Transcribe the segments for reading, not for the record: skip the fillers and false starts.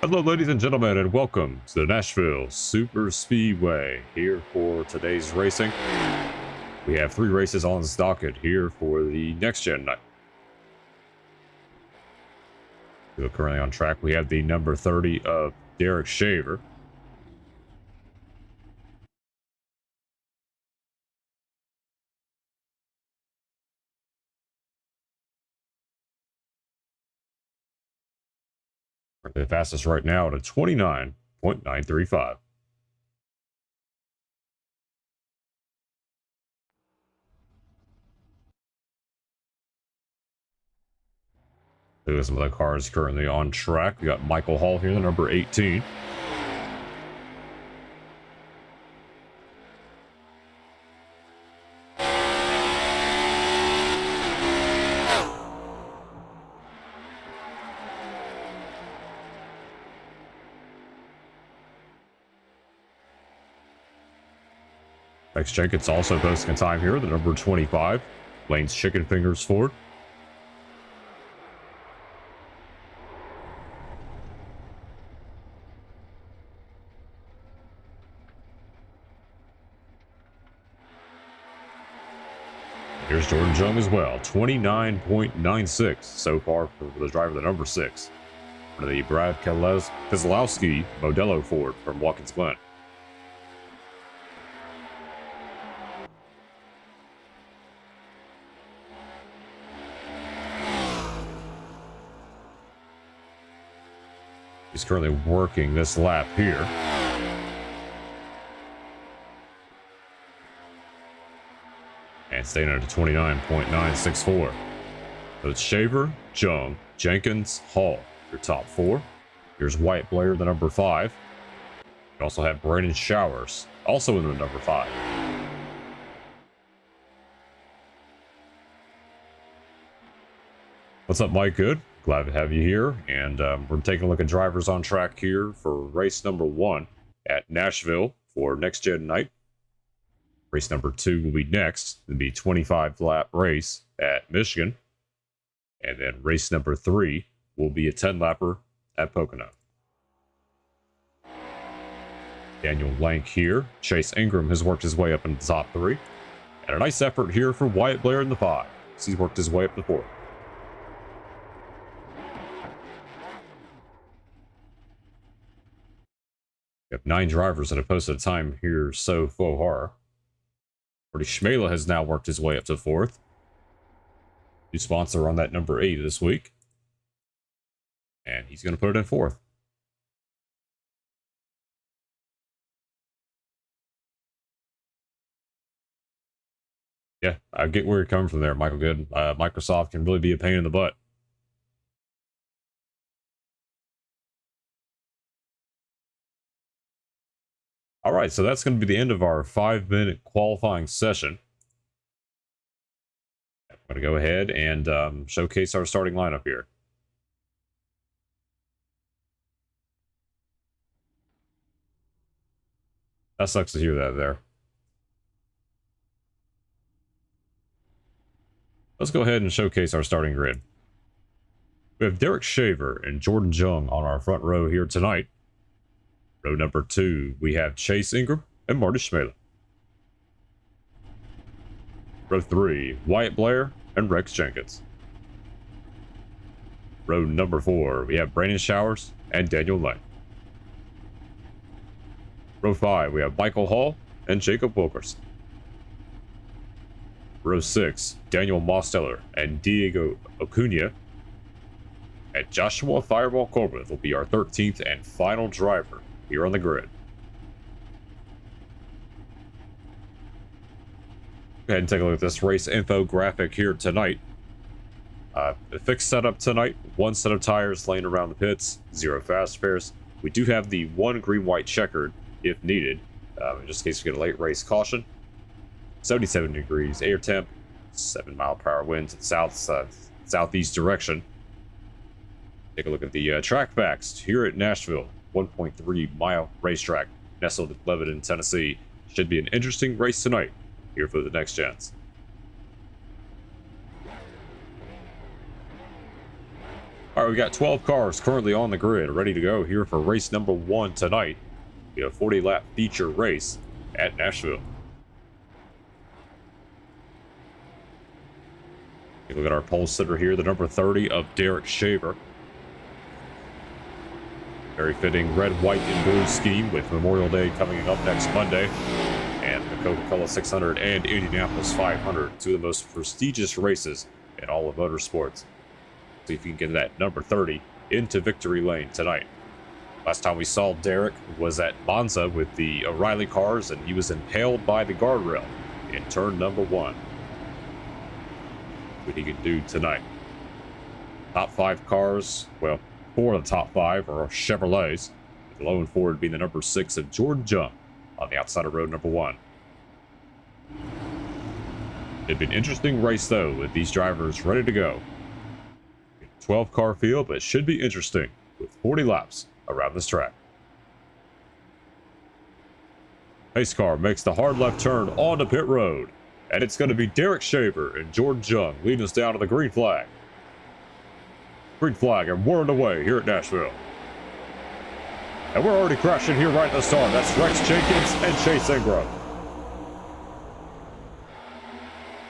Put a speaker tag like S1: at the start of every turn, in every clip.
S1: Hello ladies and gentlemen, and welcome to the Nashville Super Speedway. Here for today's racing, we have 3 races on the docket here for the next gen night. So currently on track, we have the number 30 of Derek Shaver. The fastest right now at a 29.935. Look at some of the cars currently on track. We got Michael Hall here, the number 18. Rex Jenkins also posting a time here, the number 25. Lane's Chicken Fingers Ford. Here's Jordan Jung as well, 29.96 so far for the driver, the number 6. For the Brad Keselowski Modelo Ford from Watkins Glen. He's currently working this lap here. And staying at a 29.964. So it's Shaver, Jung, Jenkins, Hall, your top 4. Here's Wyatt Blair, the number 5. You also have Brandon Showers, also in the number 5. What's up, Mike? Good. Glad to have you here. And we're taking a look at drivers on track here for race number 1 at Nashville for next gen night. Race number 2 will be next. It'll be a 25 lap race at Michigan. And then race number 3 will be a 10 lapper at Pocono. Daniel Lank here. Chase Ingram has worked his way up into the top 3. And a nice effort here for Wyatt Blair in the 5. He's worked his way up to 4. We have 9 drivers that have posted a time here so far. Marty Schmela has now worked his way up to 4th. New sponsor on that number 8 this week. And he's going to put it in 4th. Yeah, I get where you're coming from there, Michael Good. Microsoft can really be a pain in the butt. All right, so that's going to be the end of our 5-minute qualifying session. I'm going to go ahead and showcase our starting lineup here. That sucks to hear that there. Let's go ahead and showcase our starting grid. We have Derek Shaver and Jordan Jung on our front row here tonight. Row number 2, we have Chase Ingram and Marty Schmela. Row 3, Wyatt Blair and Rex Jenkins. Row number 4, we have Brandon Showers and Daniel Lank. Row 5, we have Michael Hall and Jacob Wilkerson. Row 6, Daniel Mosteller and Diego Acuna. And Joshua Fireball Corbin will be our 13th and final driver here on the grid. Go ahead and take a look at this race infographic here tonight. A fixed setup tonight, 1 set of tires laying around the pits, 0 fast fares. We do have the 1 green-white checkered if needed, just in case we get a late race caution. 77 degrees air temp, 7-mile-per-hour winds in southeast direction. Take a look at the track facts here at Nashville. 1.3-mile racetrack nestled in Lebanon, Tennessee. Should be an interesting race tonight here for the next gens. All right, right, we got 12 cars currently on the grid, ready to go here for race number 1 tonight. We have a 40-lap feature race at Nashville. Take a look at our pole sitter here, the number 30 of Derek Shaver. Very fitting red, white, and blue scheme with Memorial Day coming up next Monday. And the Coca-Cola 600 and Indianapolis 500, two of the most prestigious races in all of motorsports. See if you can get that number 30 into victory lane tonight. Last time we saw Derek was at Monza with the O'Reilly cars, and he was impaled by the guardrail in turn number 1. What he can do tonight. Top 5 cars, well, 4 of the top 5 are Chevrolets, with Lone Ford being the number 6 of Jordan Jung on the outside of road number 1. It'd be an interesting race, though, with these drivers ready to go. 12-car field, but it should be interesting with 40 laps around this track. Pace car makes the hard left turn onto pit road, and it's going to be Derek Shaver and Jordan Jung leading us down to the green flag. Green flag, and we're underway here at Nashville. And we're already crashing here right at the start. That's Rex Jenkins and Chase Ingram.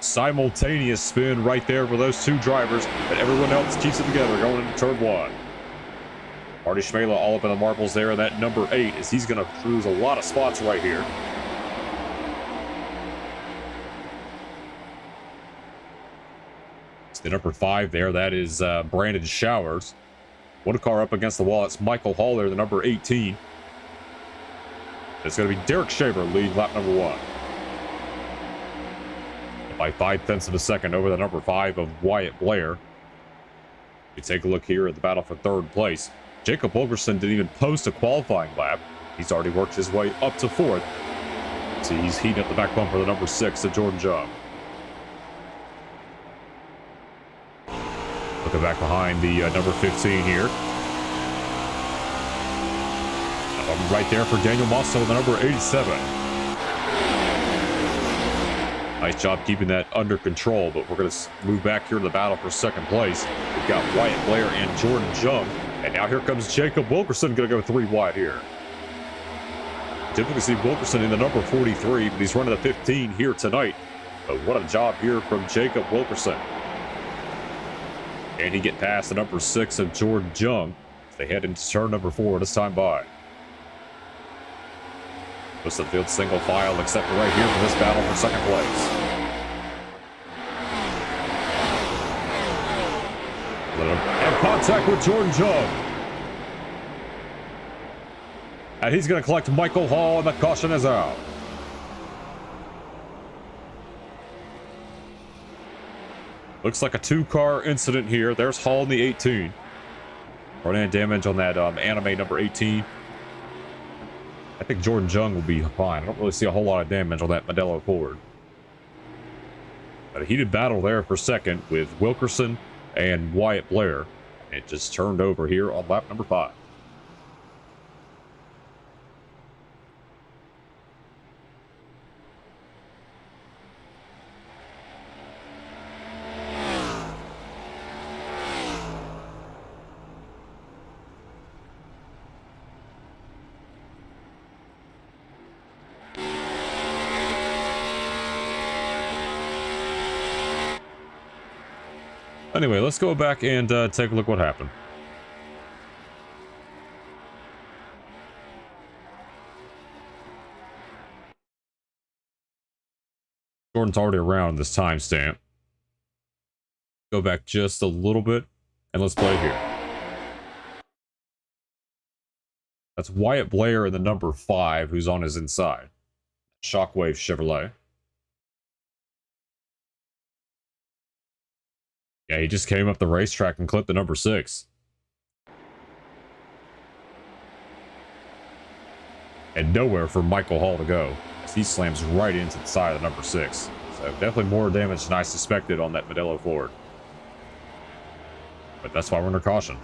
S1: Simultaneous spin right there for those two drivers, but everyone else keeps it together going into turn 1. Marty Schmela all up in the marbles there, and that number 8 as he's going to cruise a lot of spots right here. It's the number 5 there. That is Brandon Showers. One car up against the wall. It's Michael Hall there, the number 18. It's going to be Derek Shaver lead lap number 1. By 0.5 of a second over the number 5 of Wyatt Blair. We take a look here at the battle for 3rd place. Jacob Wilkerson didn't even post a qualifying lap. He's already worked his way up to 4th. So he's heating up the back bumper, the number 6 of Jordan Jung. Looking back behind the number 15 here. Right there for Daniel Mosso, the number 87. Nice job keeping that under control, but we're going to move back here to the battle for 2nd place. We've got Wyatt Blair and Jordan Jung, and now here comes Jacob Wilkerson, going to go 3 wide here. Typically see Wilkerson in the number 43, but he's running the 15 here tonight. But what a job here from Jacob Wilkerson. And he get past the number 6 of Jordan Jung as they head into turn number 4 this time by. Most of the field single file except for right here for this battle for 2nd place. And contact with Jordan Jung. And he's going to collect Michael Hall, and the caution is out. Looks like a 2-car incident here. There's Hall in the 18. Running damage on that anime number 18. I think Jordan Jung will be fine. I don't really see a whole lot of damage on that Modelo Ford. But a heated battle there for 2nd with Wilkerson and Wyatt Blair. It just turned over here on lap number 5. Anyway, let's go back and take a look what happened. Jordan's already around this timestamp. Go back just a little bit, and let's play here. That's Wyatt Blair in the number 5, who's on his inside. Shockwave Chevrolet. Yeah, he just came up the racetrack and clipped the number 6. And nowhere for Michael Hall to go, as he slams right into the side of the number 6. So definitely more damage than I suspected on that Modelo Ford. But that's why we're under caution.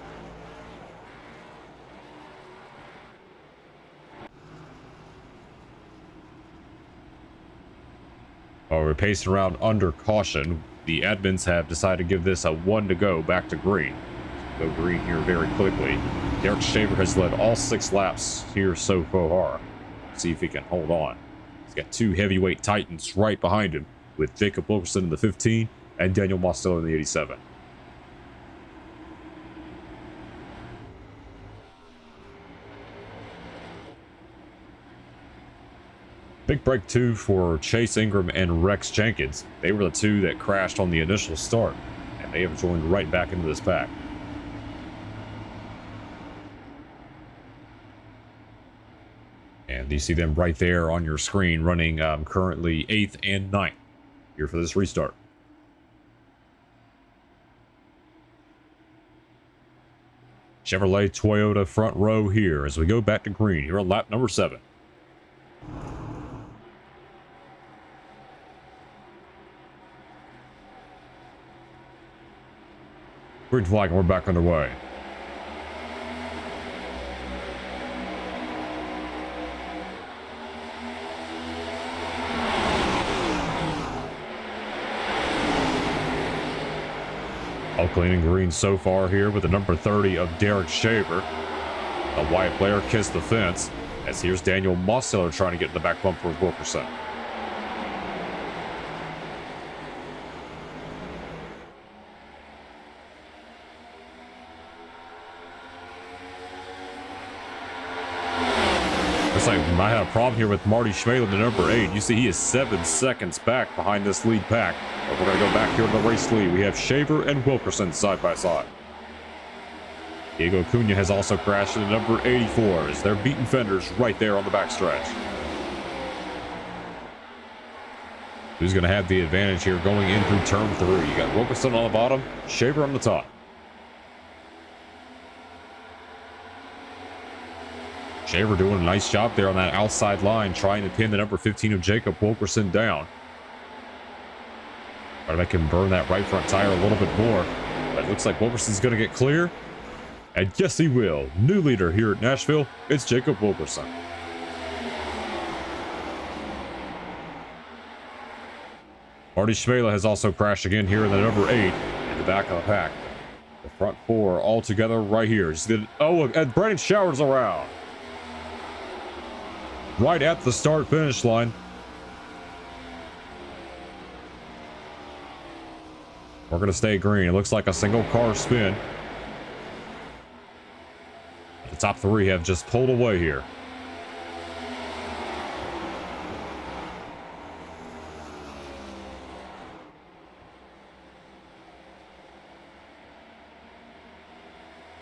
S1: While we're pacing around under caution, the admins have decided to give this a 1 to go back to green. go green here very quickly. Derek Shaver has led all 6 laps here so far. See if he can hold on. He's got 2 heavyweight titans right behind him, with Jacob Wilkerson in the 15 and Daniel Mostello in the 87. Big break 2 for Chase Ingram and Rex Jenkins. They were the 2 that crashed on the initial start, and they have joined right back into this pack. And you see them right there on your screen running currently 8th and 9th here for this restart. Chevrolet Toyota front row here as we go back to green here on lap number 7. Green flag and we're back underway. All clean and green so far here with the number 30 of Derek Shaver. A Wyatt Blair kissed the fence as here's Daniel Mostello trying to get in the back bumper with Wilkerson. Looks like we might have a problem here with Marty Schmalin, the number 8. You see he is 7 seconds back behind this lead pack. But we're going to go back here to the race lead. We have Shaver and Wilkerson side by side. Diego Cunha has also crashed in the number 84 as they're beating fenders right there on the backstretch. Who's going to have the advantage here going in through turn 3? You got Wilkerson on the bottom, Shaver on the top. Shaver doing a nice job there on that outside line, trying to pin the number 15 of Jacob Wilkerson down. Try to make him burn that right front tire a little bit more. But it looks like Wilkerson's going to get clear. And yes, he will. New leader here at Nashville, it's Jacob Wilkerson. Marty Schmela has also crashed again here in the number 8 in the back of the pack. The front 4 all together right here. Oh, look, and Brandon Showers around. Right at the start finish line. We're going to stay green. It looks like a single car spin. The top 3 have just pulled away here.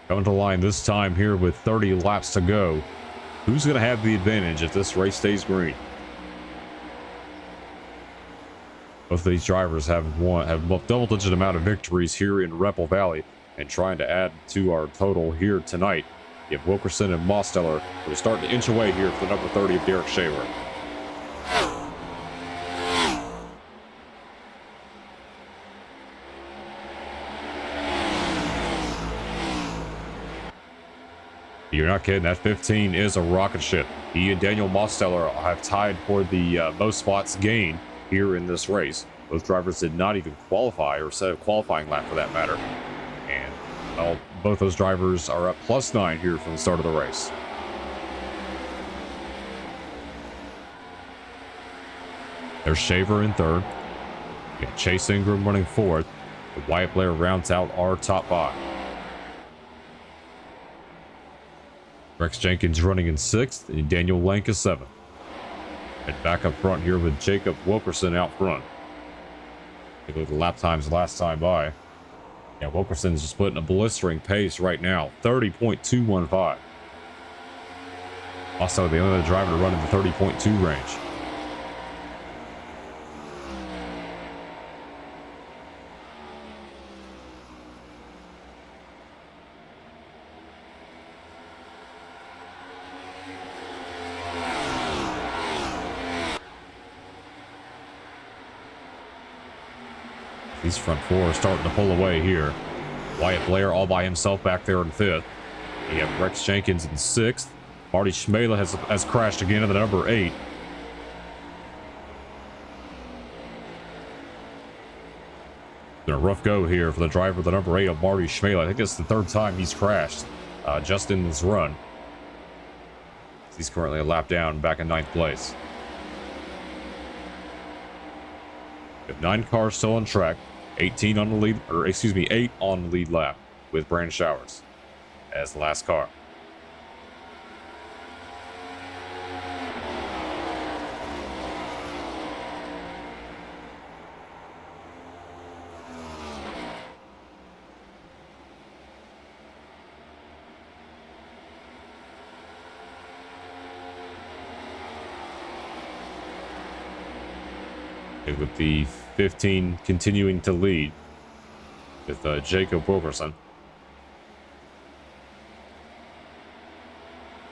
S1: Coming to line this time here with 30 laps to go. Who's going to have the advantage if this race stays green? Both of these drivers have double-digit amount of victories here in Rebel Valley, and trying to add to our total here tonight. You have Wilkerson and Mostello. We're starting to inch away here for the number 30 of Derek Shaver. You're not kidding. That 15 is a rocket ship. He and Daniel Mostello have tied for the most spots gained here in this race. Both drivers did not even qualify or set a qualifying lap for that matter. And well, both those drivers are at +9 here from the start of the race. There's Shaver in 3rd. We got Chase Ingram running 4th. The Wyatt Blair rounds out our top 5. Rex Jenkins running in 6th, and Daniel Lank is 7th. And back up front here with Jacob Wilkerson out front. Take a look at the lap times last time by. Yeah, Wilkerson's just putting a blistering pace right now, 30.215. Also, the only other driver to run in the 30.2 range. These front 4 are starting to pull away here. Wyatt Blair all by himself back there in 5th. You have Rex Jenkins in 6th. Marty Schmela has crashed again in the number 8. Been a rough go here for the driver of the number 8 of Marty Schmele. I think it's the third time he's crashed just in this run. He's currently a lap down, back in 9th place. We have 9 cars still on track, 18 on the lead, or excuse me, 8 on the lead lap with Brandon Showers as the last car. With the 15 continuing to lead with Jacob Wilkerson.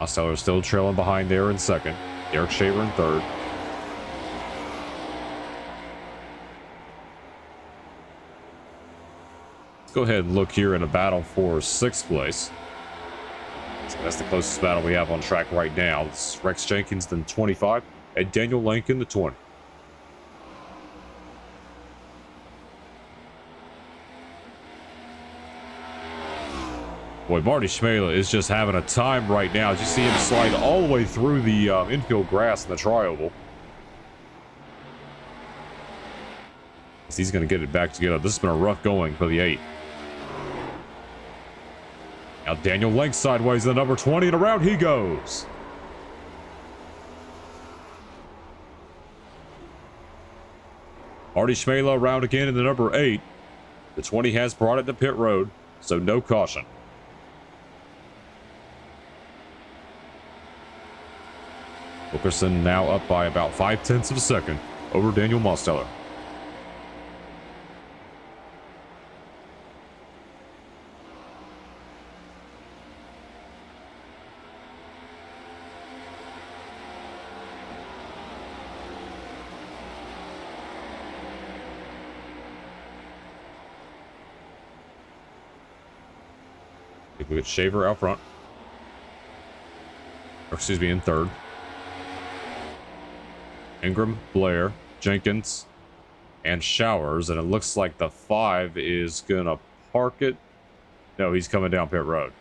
S1: Osteller still trailing behind there in second. Derek Shaver in third. Let's go ahead and look here in a battle for 6th place. So that's the closest battle we have on track right now. It's Rex Jenkins, then 25, and Daniel Lankin, the 20. Boy, Marty Schmele is just having a time right now. As you see him slide all the way through the infield grass in the tri-oval. He's going to get it back together. This has been a rough going for the 8. Now Daniel Lank sideways in the number 20, and around he goes. Marty Schmele around again in the number 8. The 20 has brought it to pit road, so no caution. Wilkerson now up by about 0.5 of a second over Daniel Mosteller. We get Shaver out front. Or excuse me, in third. Ingram, Blair, Jenkins, and Showers, and it looks like the 5 is gonna park it. No, he's coming down pit road.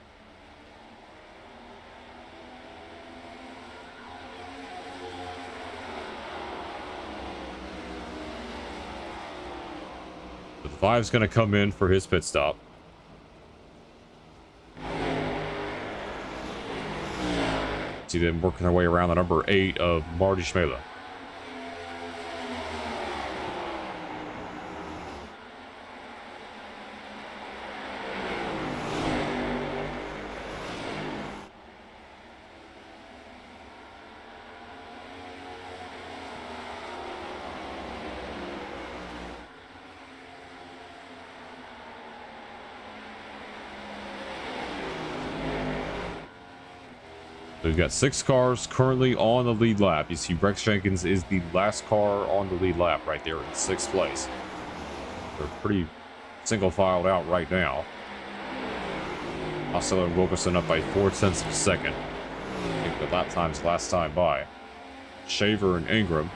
S1: The 5's gonna come in for his pit stop. See them working their way around the number 8 of Marty Schmele. We've got 6 cars currently on the lead lap. You see Rex Jenkins is the last car on the lead lap right there in 6th place. They're pretty single filed out right now. Osteller and Wilkerson up by 0.4 of a second. I think the lap times last time by. Shaver and Ingram.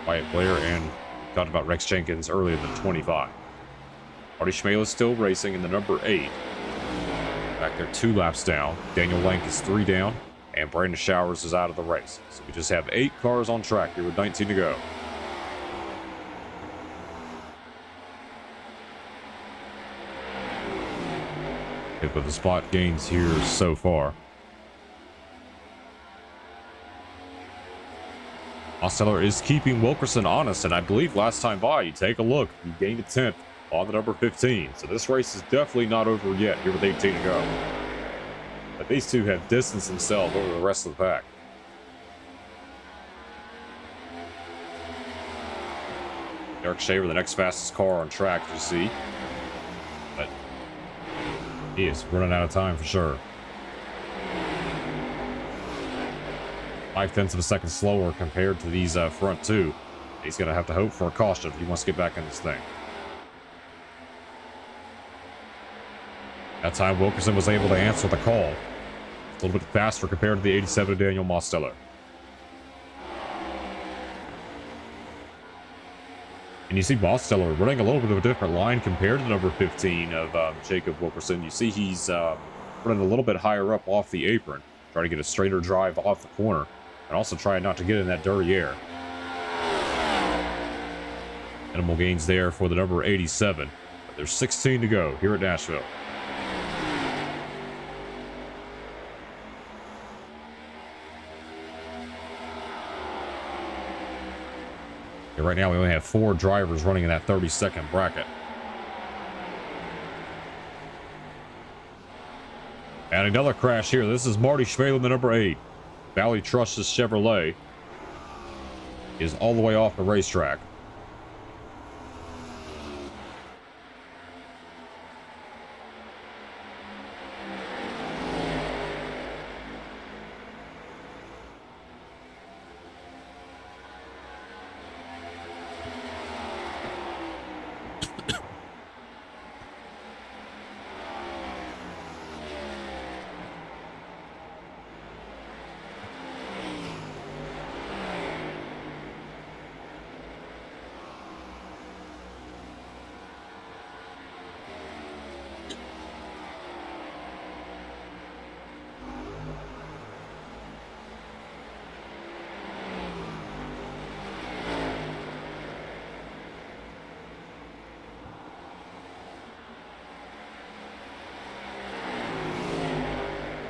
S1: Wyatt Blair, and talked about Rex Jenkins earlier than 25. Marty Schmele is still racing in the number 8. Back there 2 laps down. Daniel Lank is 3 down, and Brandon Showers is out of the race. So we just have 8 cars on track here with 19 to go. Hit with the spot gains here so far. Osteller is keeping Wilkerson honest, and I believe last time by, you take a look, he gained a 10th on the number 15. So this race is definitely not over yet here with 18 to go. But these two have distanced themselves over the rest of the pack. Derek Shaver, the next fastest car on track, you see. But he is running out of time for sure. 0.5 of a second slower compared to these front 2. He's going to have to hope for a caution if he wants to get back in this thing. That time, Wilkerson was able to answer the call. A little bit faster compared to the 87 of Daniel Mosteller. And you see Mosteller running a little bit of a different line compared to number 15 of Jacob Wilkerson. You see he's running a little bit higher up off the apron, trying to get a straighter drive off the corner, and also trying not to get in that dirty air. Minimal gains there for the number 87. But there's 16 to go here at Nashville. And right now we only have 4 drivers running in that 30-second bracket. And another crash here. This is Marty Schmalin, the number 8. Valley Trust's Chevrolet is all the way off the racetrack.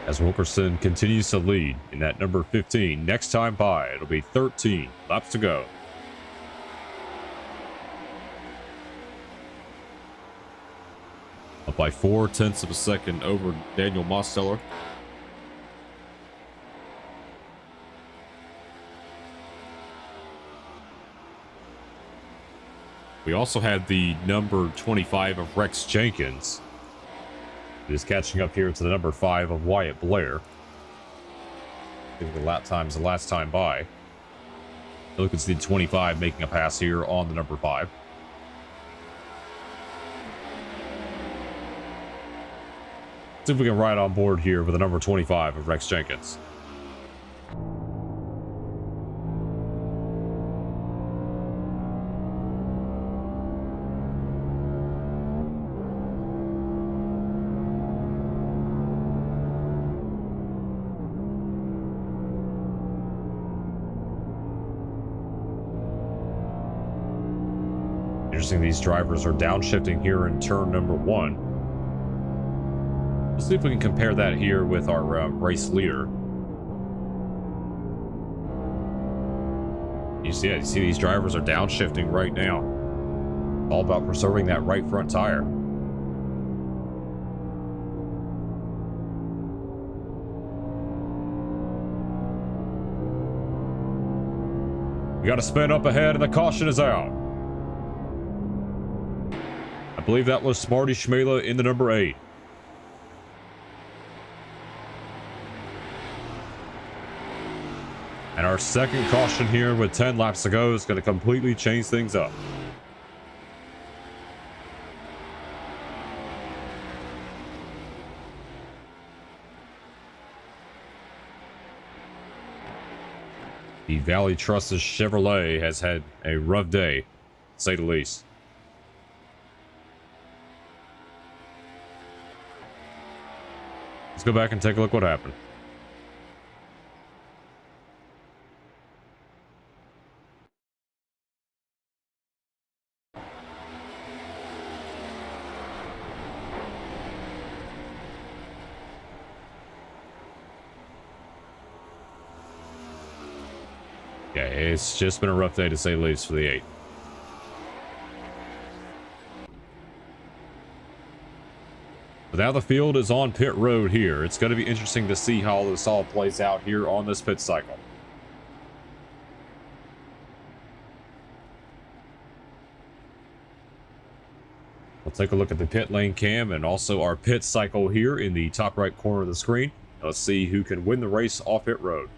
S1: As Wilkerson continues to lead in that number 15. Next time by, it'll be 13 laps to go. Up by 0.4 of a second over Daniel Mosteller. We also had the number 25 of Rex Jenkins. He is catching up here to the number 5 of Wyatt Blair. I think the lap times the last time by. Look, it's the 25 making a pass here on the number 5. See if we can ride on board here with the number 25 of Rex Jenkins. Interesting, these drivers are downshifting here in turn number 1. Let's see if we can compare that here with our race leader. You see these drivers are downshifting right now. All about preserving that right front tire. We got to spin up ahead and the caution is out. I believe that was Marty Schmalin in the number 8. And our second caution here with 10 laps to go is going to completely change things up. The Valley Trust's Chevrolet has had a rough day, to say the least. Let's go back and take a look what happened. Yeah, it's just been a rough day to say the least for the 8. But now the field is on pit road here. It's going to be interesting to see how this all plays out here on this pit cycle. We'll take a look at the pit lane cam and also our pit cycle here in the top right corner of the screen. Now let's see who can win the race off pit road.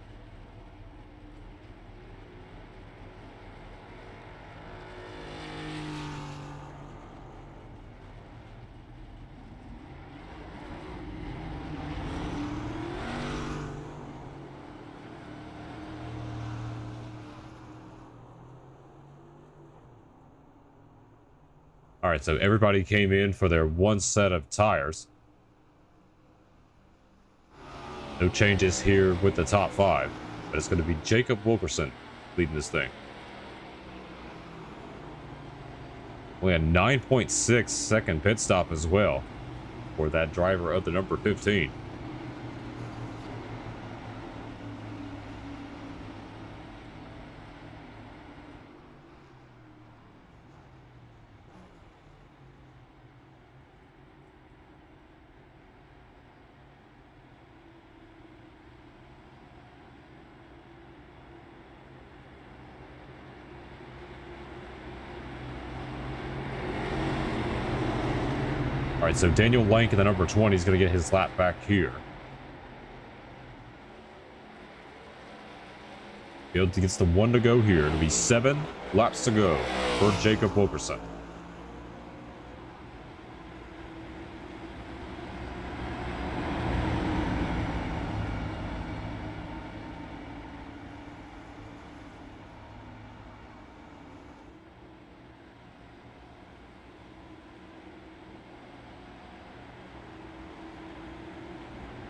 S1: All right, so everybody came in for their one set of tires. No changes here with the top 5, but it's going to be Jacob Wilkerson leading this thing. We had 9.6 second pit stop as well for that driver of the number 15. All right, so Daniel Lank in the number 20 is going to get his lap back here. Field gets the 1 to go here. It'll be 7 laps to go for Jacob Wilkerson.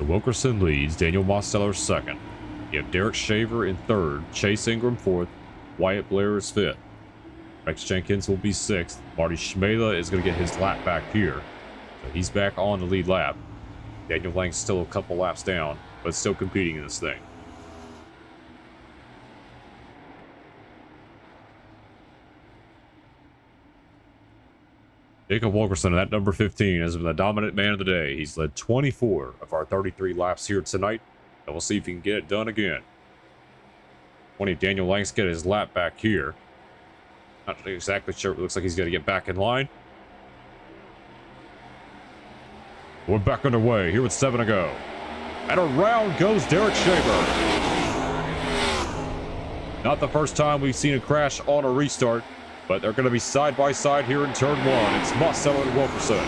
S1: Wilkerson leads, Daniel Mosteller second. You have Derek Shaver in third, Chase Ingram fourth, Wyatt Blair is fifth. Rex Jenkins will be sixth. Marty Schmela is going to get his lap back here. So he's back on the lead lap. Daniel Lang's still a couple laps down, but still competing in this thing. Jacob Wilkerson, that number 15, has been the dominant man of the day. He's led 24 of our 33 laps here tonight, and we'll see if he can get it done again. 20, Daniel Lang's get his lap back here. Not exactly sure. It looks like he's going to get back in line. We're back underway here with 7 to go. And around goes Derek Shaver. Not the first time we've seen a crash on a restart. But they're going to be side by side here in turn 1. It's Mosteller and Wilkerson.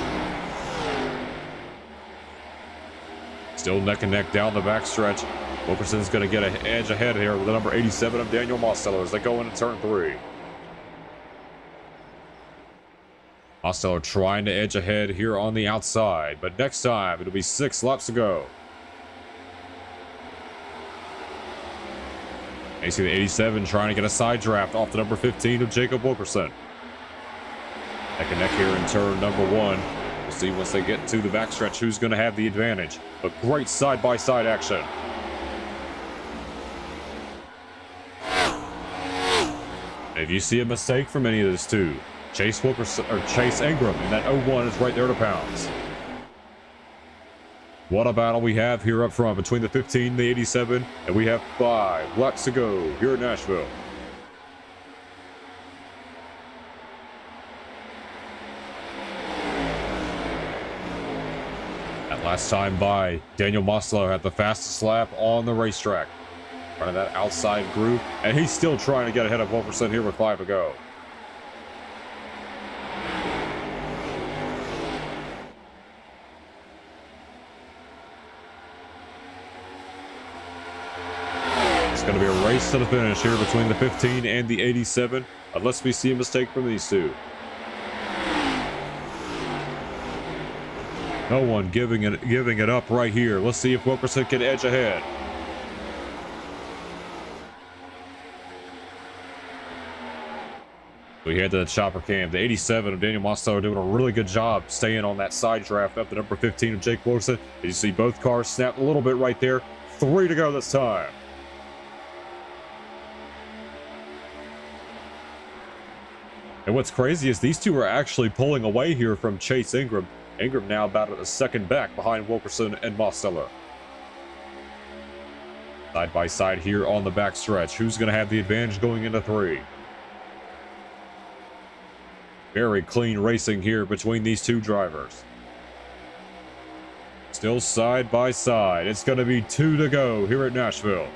S1: Still neck and neck down the backstretch. Wilkerson's going to get an edge ahead here with the number 87 of Daniel Mosteller as they go into turn 3. Mosteller trying to edge ahead here on the outside, but next time it'll be 6 laps to go. You see the 87 trying to get a side draft off the number 15 of Jacob Wilkerson. Neck and neck here in turn number 1. We'll see once they get to the backstretch who's going to have the advantage. But great side-by-side action. If you see a mistake from any of those two, Chase Wilkerson or Chase Ingram in that 01 is right there to pounce. What a battle we have here up front between the 15 and the 87, and we have 5 laps to go here in Nashville. That last time by, Daniel Mosteller had the fastest lap on the racetrack. Running that outside group, and he's still trying to get ahead of Wilkerson here with 5 to go. Going to be a race to the finish here between the 15 and the 87, unless we see a mistake from these two. No one giving it up right here. Let's see if Wilkerson can edge ahead. We head to the chopper cam. The 87 of Daniel Mosteller doing a really good job staying on that side draft up the number 15 of Jake Wilkerson. You see both cars snap a little bit right there. 3 to go this time. And what's crazy is these two are actually pulling away here from Chase Ingram. Ingram now about at the second back behind Wilkerson and Mosteller. Side by side here on the back stretch. Who's going to have the advantage going into 3? Very clean racing here between these two drivers. Still side by side. It's going to be 2 to go here at Nashville.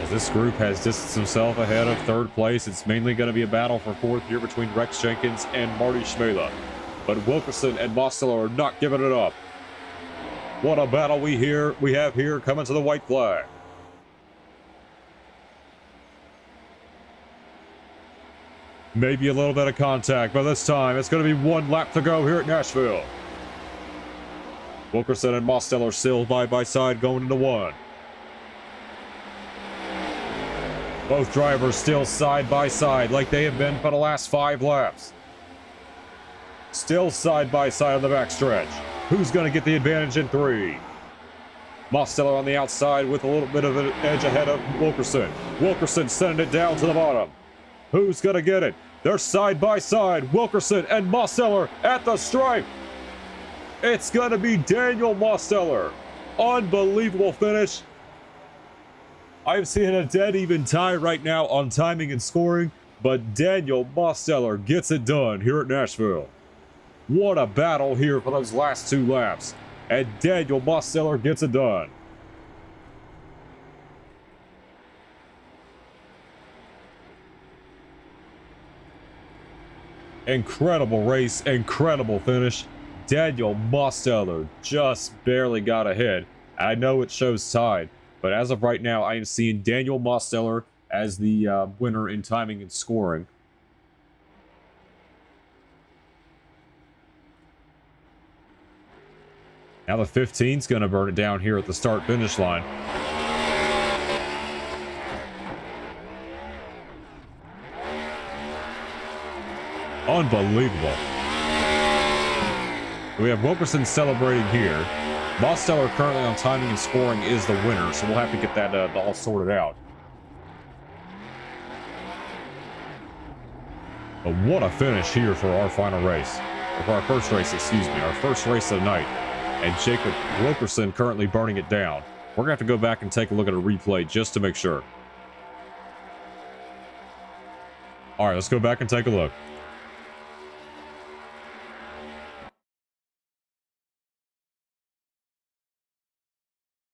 S1: This group has distanced himself ahead of 3rd place. It's mainly going to be a battle for 4th here between Rex Jenkins and Marty Schmela. But Wilkerson and Mosteller are not giving it up. What a battle we have here coming to the white flag. Maybe a little bit of contact, but this time it's going to be one lap to go here at Nashville. Wilkerson and Mosteller still side by side going into one. Both drivers still side by side like they have been for the last 5 laps. Still side by side on the backstretch. Who's going to get the advantage in 3? Mosteller on the outside with a little bit of an edge ahead of Wilkerson. Wilkerson sending it down to the bottom. Who's going to get it? They're side by side. Wilkerson and Mosteller at the stripe. It's going to be Daniel Mosteller. Unbelievable finish. I'm seeing a dead even tie right now on timing and scoring, but Daniel Mosteller gets it done here at Nashville. What a battle here for those last 2 laps. And Daniel Mosteller gets it done. Incredible race, incredible finish. Daniel Mosteller just barely got ahead. I know it shows tied, but as of right now, I am seeing Daniel Mosteller as the winner in timing and scoring. Now the 15's going to burn it down here at the start-finish line. Unbelievable. We have Wilkerson celebrating here. Mosteller currently on timing and scoring is the winner, so we'll have to get that all sorted out. But what a finish here for our final race. Or for our first race, excuse me. Our first race of the night. And Jacob Wilkerson currently burning it down. We're going to have to go back and take a look at a replay just to make sure. All right, let's go back and take a look.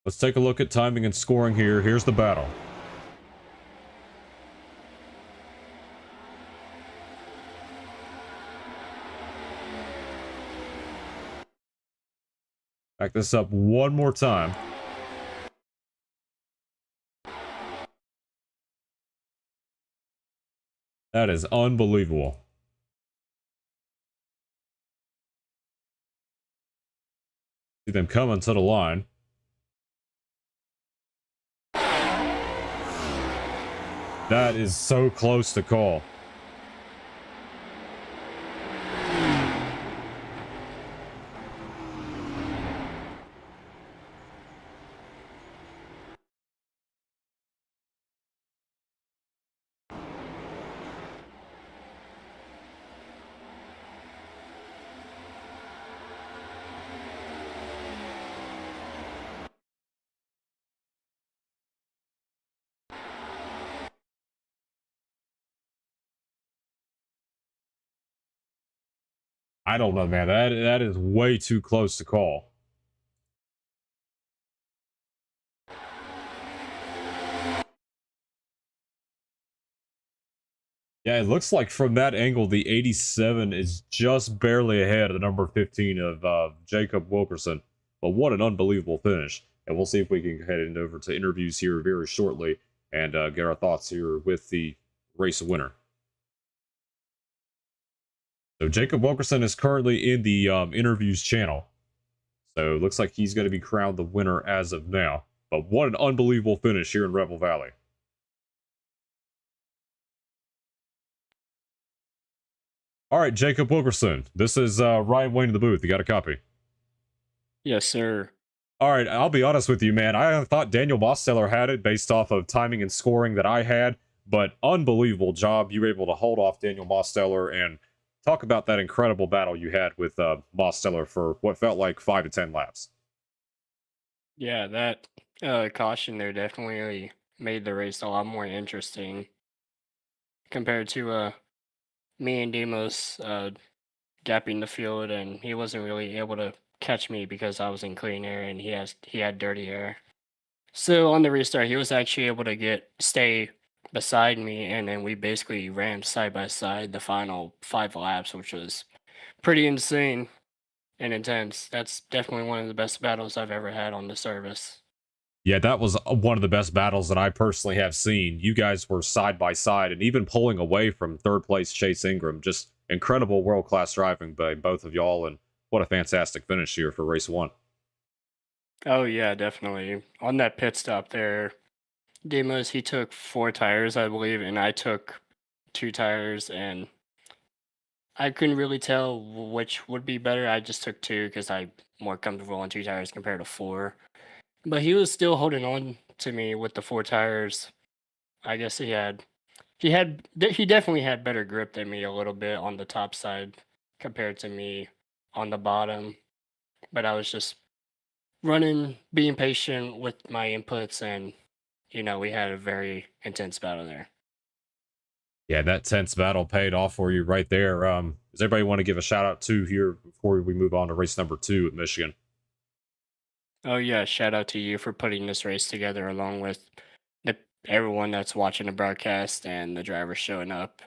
S1: Let's take a look at timing and scoring here. Here's the battle. Back this up one more time. That is unbelievable. See them coming to the line. That is so close to call. I don't know, man. That is way too close to call. Yeah, it looks like from that angle, the 87 is just barely ahead of the number 15 of Jacob Wilkerson. But what an unbelievable finish. And we'll see if we can head over to interviews here very shortly and get our thoughts here with the race winner. So Jacob Wilkerson is currently in the interviews channel. So it looks like he's going to be crowned the winner as of now. But what an unbelievable finish here in Rebel Valley. All right, Jacob Wilkerson. This is Ryan Wayne in the booth. You got a copy?
S2: Yes, sir.
S1: All right, I'll be honest with you, man. I thought Daniel Mosteller had it based off of timing and scoring that I had. But unbelievable job. You were able to hold off Daniel Mosteller and talk about that incredible battle you had with Mosteller for what felt like 5 to 10 laps.
S2: Yeah, that caution there definitely made the race a lot more interesting compared to me and Demos gapping the field, and he wasn't really able to catch me because I was in clean air and he had dirty air. So on the restart, he was actually able to stay beside me, and then we basically ran side by side the final 5 laps, which was pretty insane and intense. That's definitely one of the best battles I've ever had on the service.
S1: Yeah, that was one of the best battles that I personally have seen. You guys were side by side and even pulling away from third place Chase Ingram. Just incredible world class driving by both of y'all, and what a fantastic finish here for race one.
S2: Oh yeah, definitely. On that pit stop there, Demos, he took 4 tires, I believe, and I took 2 tires, and I couldn't really tell which would be better. I just took two because I'm more comfortable on 2 tires compared to four. But he was still holding on to me with the 4 tires. I guess he definitely had better grip than me a little bit on the top side compared to me on the bottom. But I was just running, being patient with my inputs, and we had a very intense battle there.
S1: Yeah, that tense battle paid off for you right there. Does everybody want to give a shout out to here before we move on to race number 2 at Michigan?
S2: Oh yeah, shout out to you for putting this race together along with the everyone that's watching the broadcast and the drivers showing up.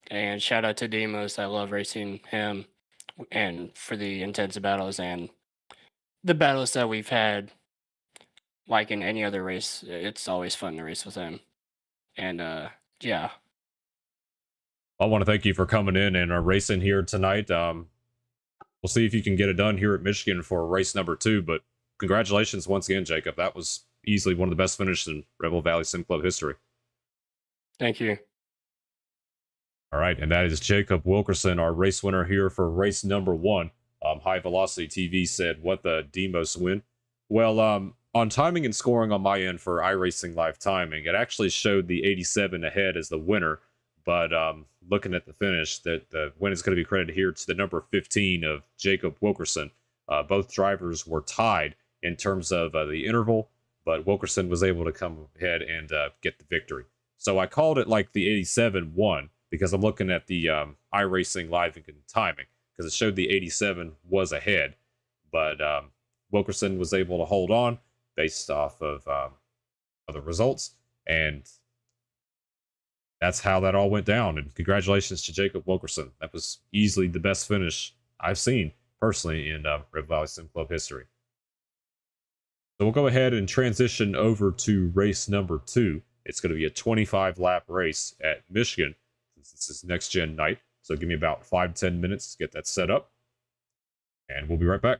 S2: And shout out to Demos. I love racing him and for the intense battles and the battles that we've had like in any other race. It's always fun to race with him. And yeah.
S1: I want to thank you for coming in and racing here tonight. We'll see if you can get it done here at Michigan for race number 2. But congratulations once again, Jacob. That was easily one of the best finishes in Rebel Valley Sim Club history.
S2: Thank you.
S1: All right, and that is Jacob Wilkerson, our race winner here for race number 1. High Velocity TV said, "What the Demos win?" Well, on timing and scoring on my end for iRacing Live Timing, it actually showed the 87 ahead as the winner. But looking at the finish, that the win is going to be credited here to the number 15 of Jacob Wilkerson. Both drivers were tied in terms of the interval, but Wilkerson was able to come ahead and get the victory. So I called it like the 87 won because I'm looking at the iRacing Live and timing because it showed the 87 was ahead, but Wilkerson was able to hold on based off of the results, and that's how that all went down. And congratulations to Jacob Wilkerson. That was easily the best finish I've seen personally in Red Valley Sim Club history. So we'll go ahead and transition over to race number 2. It's going to be a 25 lap race at Michigan since this is next gen night. So give me about 5-10 minutes to get that set up, and we'll be right back.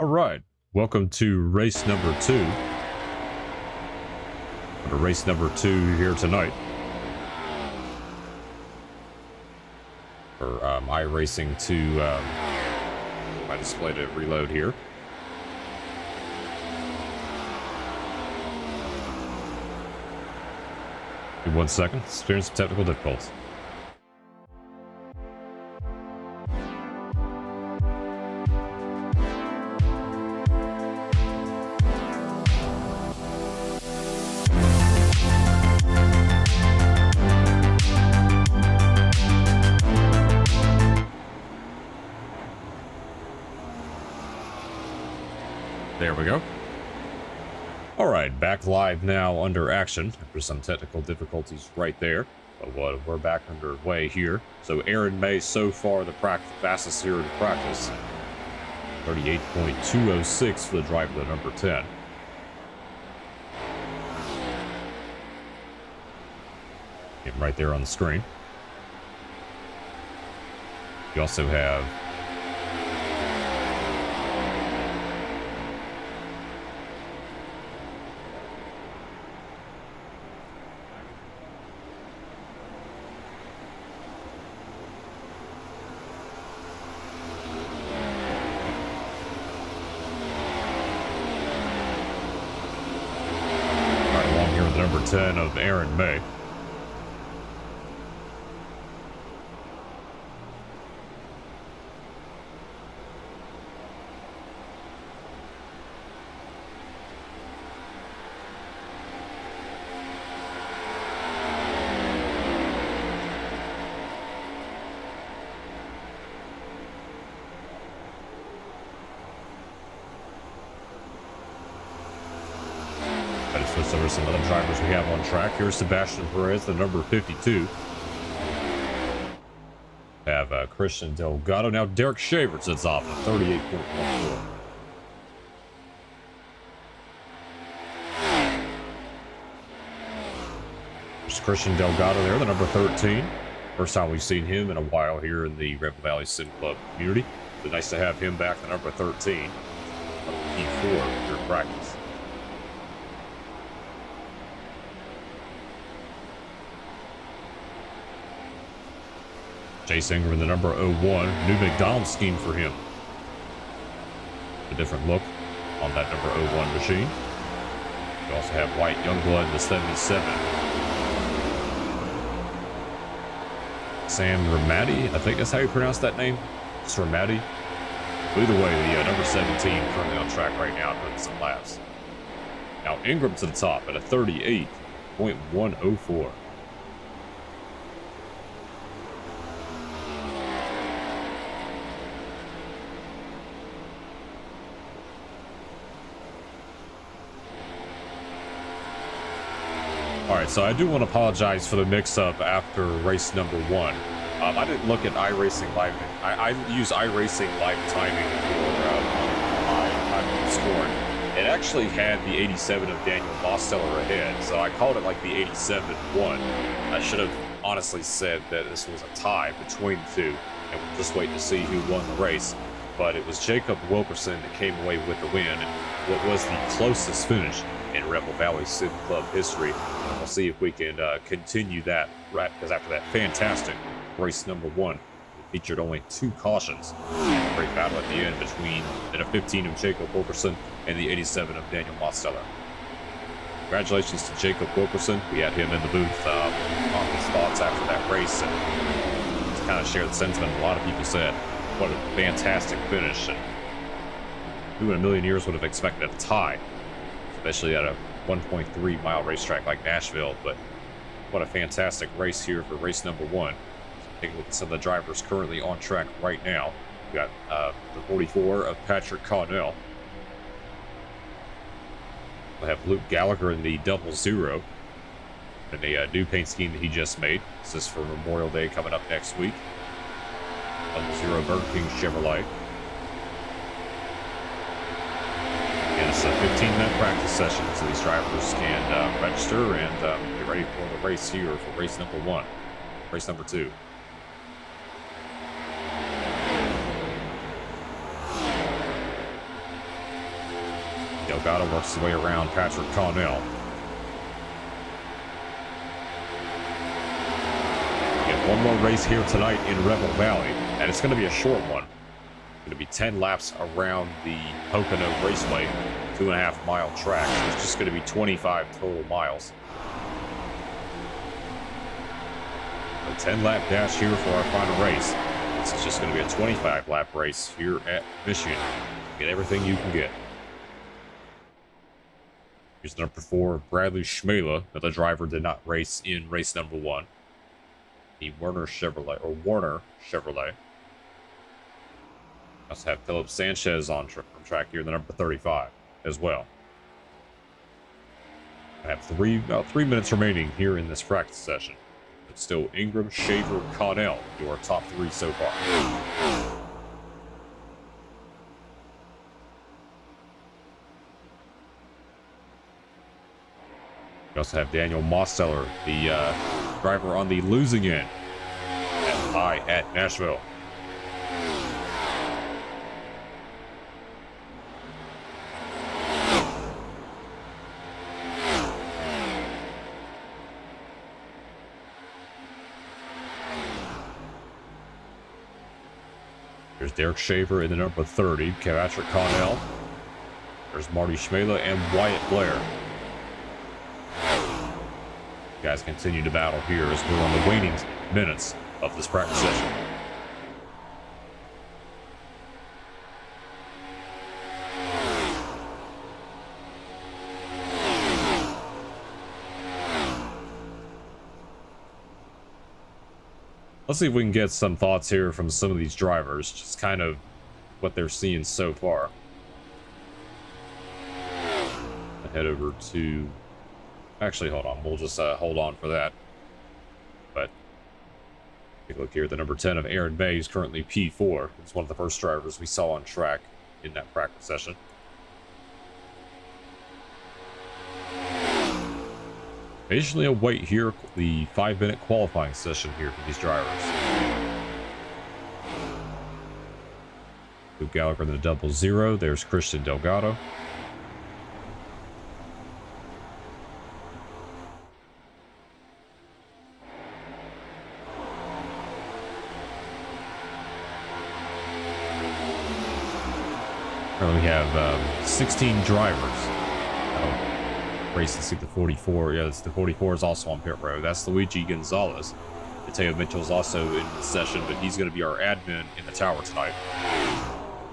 S1: All right, welcome to race number 2. Race number 2 here tonight. For iRacing to my display to reload here. Give 1 second, experience some technical difficulties. There we go. All right, back live now under action after some technical difficulties right there. But we're back underway here. So Aaron May so far the fastest here in practice. 38.206 for the driver, the number 10. Him right there on the screen. You also have number 10 of Aaron May. Switch over some other drivers we have on track. Here's Sebastian Perez, the number 52. We have Christian Delgado. Now Derek Shaver sits off at 38.14. There's Christian Delgado there, the number 13. First time we've seen him in a while here in the Rebel Valley Sim Club community. So nice to have him back, the number 13. P4 here in practice. Chase Ingram, the number 01. New McDonald's scheme for him. A different look on that number 01 machine. We also have White Youngblood in the 77. Sam Ramadi, I think that's how you pronounce that name. Ramadi. Either way, the number 17 currently on track right now doing some laps. Now Ingram to the top at a 38.104. Alright, so I do want to apologize for the mix-up after race number 1. I didn't look at iRacing Live. I use iRacing Live timing for my scoring. It actually had the 87 of Daniel Mosteller ahead, so I called it like the 87-1. I should have honestly said that this was a tie between the two, and we'll just wait to see who won the race. But it was Jacob Wilkerson that came away with the win, and what was the closest finish in Rebel Valley Sim Club history. And we'll see if we can continue that, right? Because after that fantastic race number 1, it featured only 2 cautions. Great battle at the end between the 15 of Jacob Wilkerson and the 87 of Daniel Mosteller. Congratulations to Jacob Wilkerson. We had him in the booth on his thoughts after that race, and to kind of share the sentiment. A lot of people said, what a fantastic finish, and who in a million years would have expected a tie, especially at a 1.3 mile racetrack like Nashville. But what a fantastic race here for race number 1. Take a look at some of the drivers currently on track right now. We got the 44 of Patrick Connell. We have Luke Gallagher in the 00 and a new paint scheme that he just made. This is for Memorial Day coming up next week. 00 Burger King Chevrolet. And it's a 15-minute practice session, so these drivers can register and get ready for the race here for race number 1. Race number 2. Delgado works his way around Patrick Connell. We have one more race here tonight in Rebel Valley, and it's going to be a short one. It's going to be 10 laps around the Pocono Raceway, 2.5 mile track. So it's just going to be 25 total miles. A 10 lap dash here for our final race. This is just going to be a 25 lap race here at Michigan. Get everything you can get. Here's number 4, Bradley Schmela. Another driver did not race in race number 1. The Warner Chevrolet. Also have Philip Sanchez on track here, the number 35 as well. I have about 3 minutes remaining here in this practice session. It's still Ingram, Shaver, Connell, your top 3 so far. We also have Daniel Mosteller, the driver on the losing end at Nashville. There's Derek Shaver in the number 30, Patrick Connell. There's Marty Schmela and Wyatt Blair. You guys continue to battle here as we're on the waning minutes of this practice session. Let's see if we can get some thoughts here from some of these drivers, just kind of what they're seeing so far. I'll head over to... Actually, hold on. We'll just hold on for that. But take a look here. The number 10 of Aaron May is currently P4. It's one of the first drivers we saw on track in that practice session. Patiently await here the 5-minute qualifying session here for these drivers. Luke Gallagher in the 00. There's Christian Delgado. We have 16 drivers. Race to see the 44. Yeah, the 44 is also on pit road. That's Luigi Gonzalez. Mateo Mitchell's also in the session, but he's going to be our admin in the tower tonight.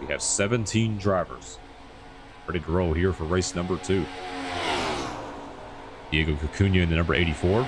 S1: We have 17 drivers ready to roll here for race number 2. Diego Cacuña in the number 84.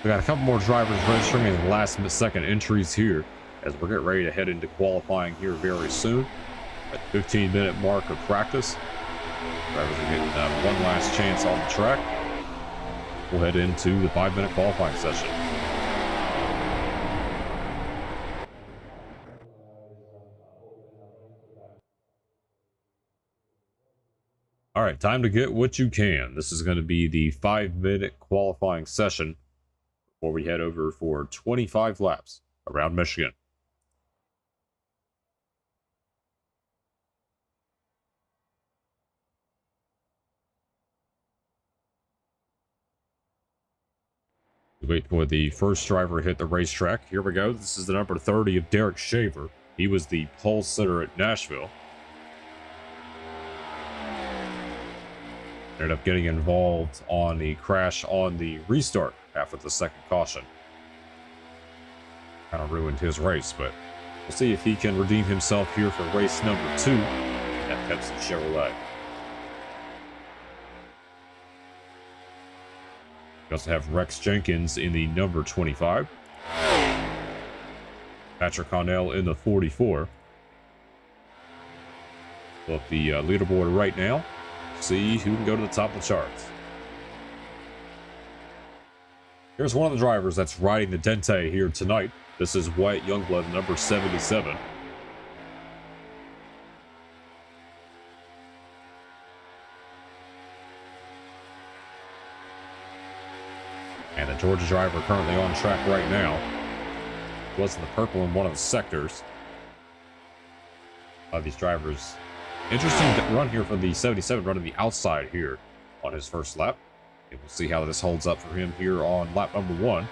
S1: We got a couple more drivers registering in the last second entries here as we're getting ready to head into qualifying here very soon. At the 15-minute mark of practice, drivers are getting one last chance on the track. We'll head into the 5-minute qualifying session. All right, time to get what you can. This is going to be the 5-minute qualifying session before we head over for 25 laps around Michigan. We wait for the first driver to hit the racetrack. Here we go. This is the number 30 of Derek Shaver. He was the pole sitter at Nashville. Ended up getting involved on the crash on the restart after the second caution. Kind of ruined his race, but we'll see if he can redeem himself here for race number 2 at Pepsi Chevrolet. We also have Rex Jenkins in the number 25. Patrick Connell in the 44. Pull up the leaderboard right now. See who can go to the top of the charts. Here's one of the drivers that's riding the Dente here tonight. This is Wyatt Youngblood, number 77. And the Georgia driver currently on track right now. Was in the purple in one of the sectors. These drivers. Interesting run here for the 77, running the outside here on his first lap. And we'll see how this holds up for him here on lap number 1.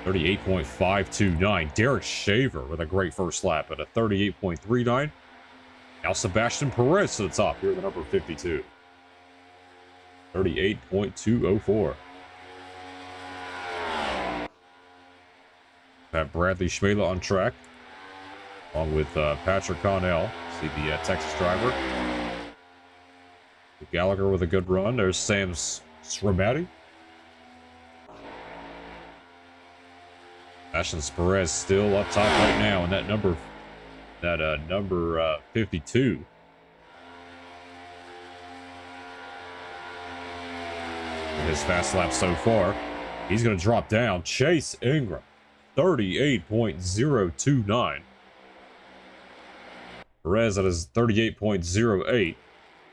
S1: 38.529. Derek Shaver with a great first lap at a 38.39. Now Sebastian Perez to the top here at the number 52. 38.204. Have Bradley Schmela on track, along with Patrick Connell. See the Texas driver. Gallagher with a good run. There's Sam Sramati. Ashton Perez still up top right now, and that number 52. His fast lap so far. He's going to drop down. Chase Ingram, 38.029. Perez at his 38.08.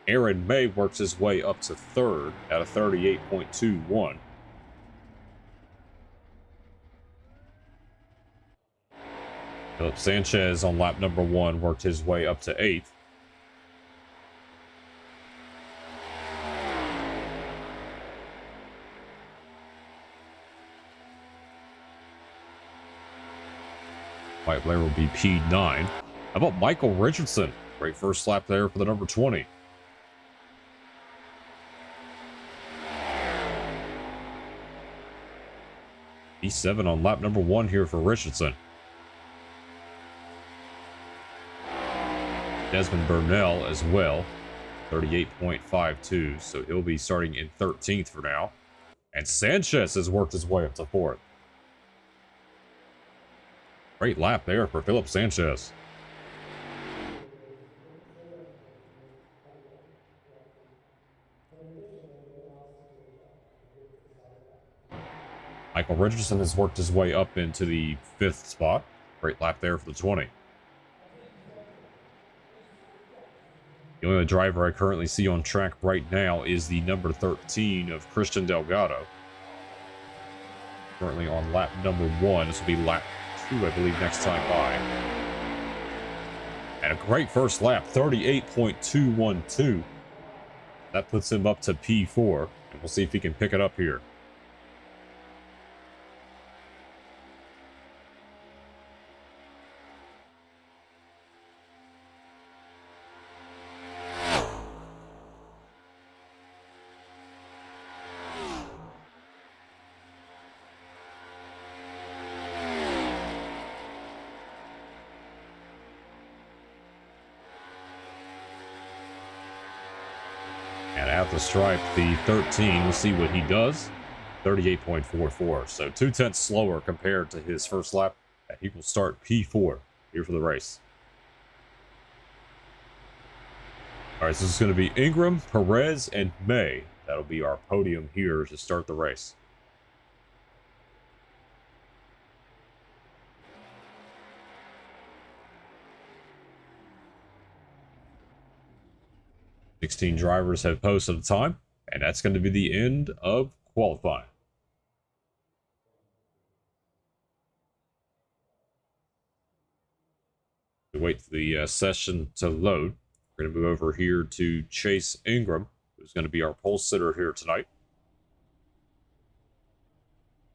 S1: Aaron May works his way up to third at a 38.21. Philip Sanchez on lap number 1 worked his way up to 8th. White Blair will be P9. How about Michael Richardson? Great first lap there for the number 20. P7 on lap number 1 here for Richardson. Desmond Burnell as well. 38.52, so he'll be starting in 13th for now. And Sanchez has worked his way up to 4th. Great lap there for Philip Sanchez. Michael Richardson has worked his way up into the 5th spot. Great lap there for the 20. The only driver I currently see on track right now is the number 13 of Christian Delgado. Currently on lap number 1. This will be lap 2, I believe, next time by. And a great first lap, 38.212. That puts him up to P4. And we'll see if he can pick it up here. And at the stripe, the 13, we'll see what he does. 38.44, so 0.2 slower compared to his first lap. And he will start P4 here for the race. All right, so this is going to be Ingram, Perez, and May. That'll be our podium here to start the race. Sixteen drivers have posted a time, and that's going to be the end of qualifying. We wait for the session to load. We're going to move over here to Chase Ingram, who's going to be our pole sitter here tonight.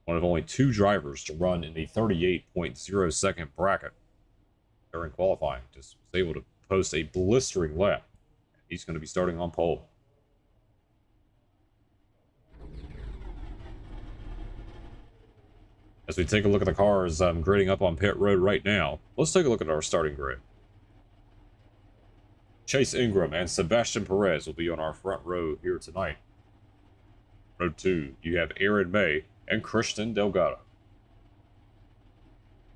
S1: One of only 2 drivers to run in the 38.0 second bracket during qualifying. Just was able to post a blistering lap. He's going to be starting on pole. As we take a look at the cars gridding up on pit road right now, let's take a look at our starting grid. Chase Ingram and Sebastian Perez will be on our front row here tonight. Row 2, you have Aaron May and Christian Delgado.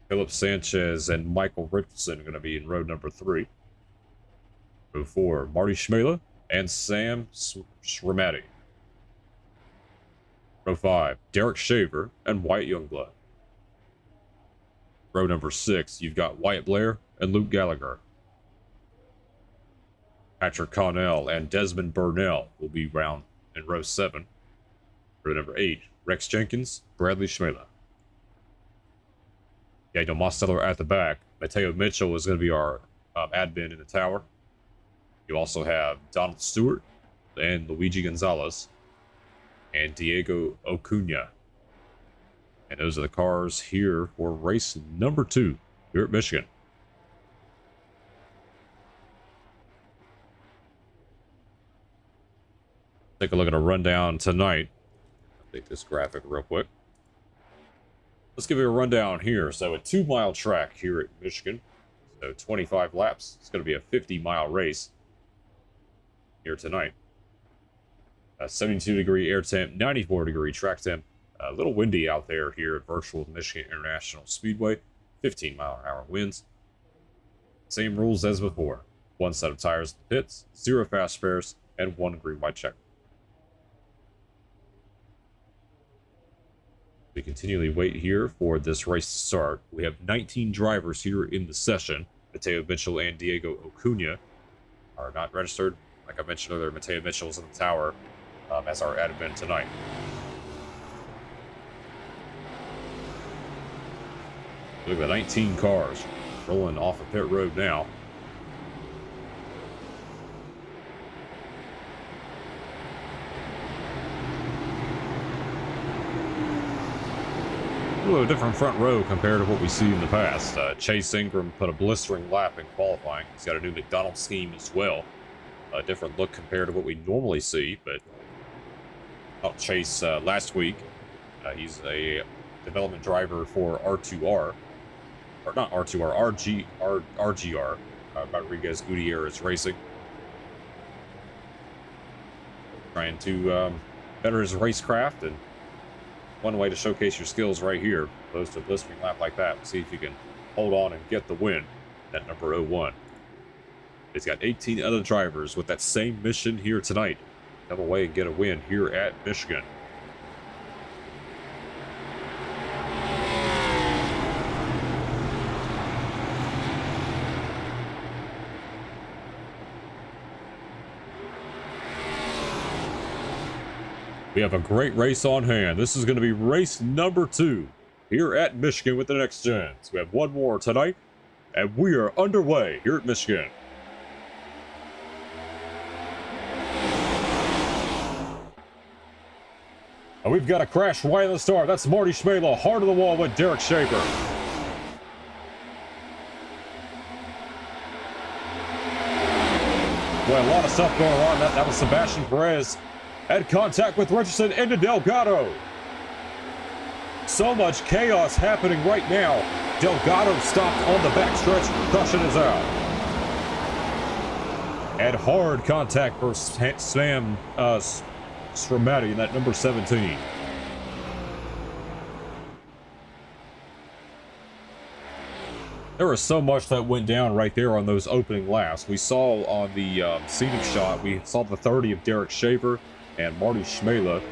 S1: Philip Sanchez and Michael Richardson are going to be in row number 3. Row 4, Marty Schmela and Sam Sramati. Row 5, Derek Shaver and Wyatt Youngblood. Row number 6, you've got Wyatt Blair and Luke Gallagher. Patrick Connell and Desmond Burnell will be round in row 7. Row number 8, Rex Jenkins, Bradley Schmela. Daniel Mosteller at the back. Mateo Mitchell is going to be our admin in the tower. You also have Donald Stewart and Luigi Gonzalez and Diego Ocuña. And those are the cars here for race number 2 here at Michigan. Take a look at a rundown tonight. Update this graphic real quick. Let's give you a rundown here. So a 2-mile track here at Michigan. So 25 laps. It's going to be a 50-mile race here tonight. 72-degree air temp, 94-degree track temp. A little windy out there here at Virtual Michigan International Speedway. 15-mile-an-hour winds. Same rules as before. 1 set of tires in the pits, 0 fast spares, and 1 green-white checker. We continually wait here for this race to start. We have 19 drivers here in the session. Mateo Mitchell and Diego Ocuña are not registered. Like I mentioned earlier, Mateo Mitchell is in the tower as our admin tonight. Look at the 19 cars rolling off of pit road now. A little different front row compared to what we see in the past. Chase Ingram put a blistering lap in qualifying. He's got a new McDonald's scheme as well. A different look compared to what we normally see, but Chase last week. He's a development driver for R2R. Or not R2R, RGR. Rodriguez Gutierrez Racing. Trying to better his racecraft, and one way to showcase your skills right here, post a blistering lap like that. See if you can hold on and get the win at number 01. He's got 18 other drivers with that same mission here tonight. Come away and get a win here at Michigan. We have a great race on hand. This is going to be race number 2 here at Michigan with the Next Gens. We have one more tonight, and we are underway here at Michigan. And we've got a crash right in the start. That's Marty Schmela, hard of the wall with Derek Shaper. Boy, a lot of stuff going on. That was Sebastian Perez. Had contact with Richardson into Delgado. So much chaos happening right now. Delgado stopped on the backstretch. Caution is out. And hard contact for Sam Sramati in that number 17. There was so much that went down right there on those opening laps. We saw on the scenic shot, we saw the 30 of Derek Shaver and Marty Schmela.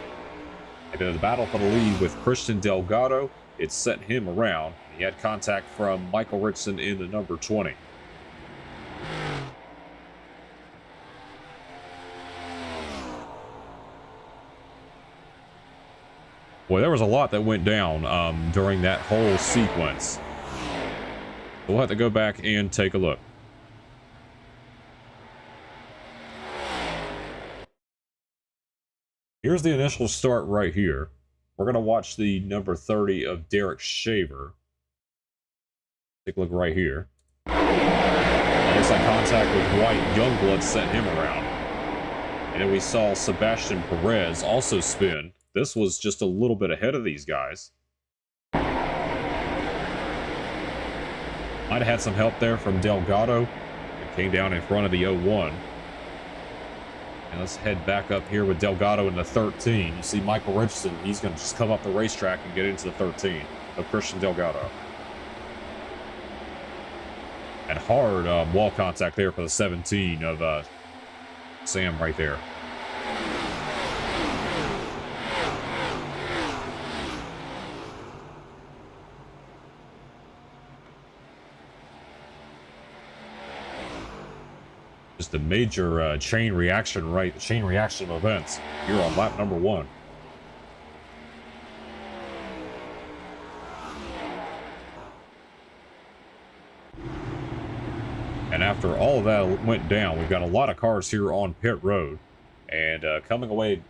S1: And in the battle for the lead with Christian Delgado, it sent him around. He had contact from Michael Richardson in the number 20. Boy, there was a lot that went down during that whole sequence. We'll have to go back and take a look. Here's the initial start right here. We're going to watch the number 30 of Derek Shaver. Take a look right here. Looks like contact with Wyatt Youngblood sent him around. And then we saw Sebastian Perez also spin. This was just a little bit ahead of these guys. Might have had some help there from Delgado. It came down in front of the 01. And let's head back up here with Delgado in the 13. You see Michael Richardson, he's going to just come up the racetrack and get into the 13 of Christian Delgado. And hard wall contact there for the 17 of Sam right there. Just a major chain reaction of events here on lap number 1. And after all of that went down, we've got a lot of cars here on pit road, and coming away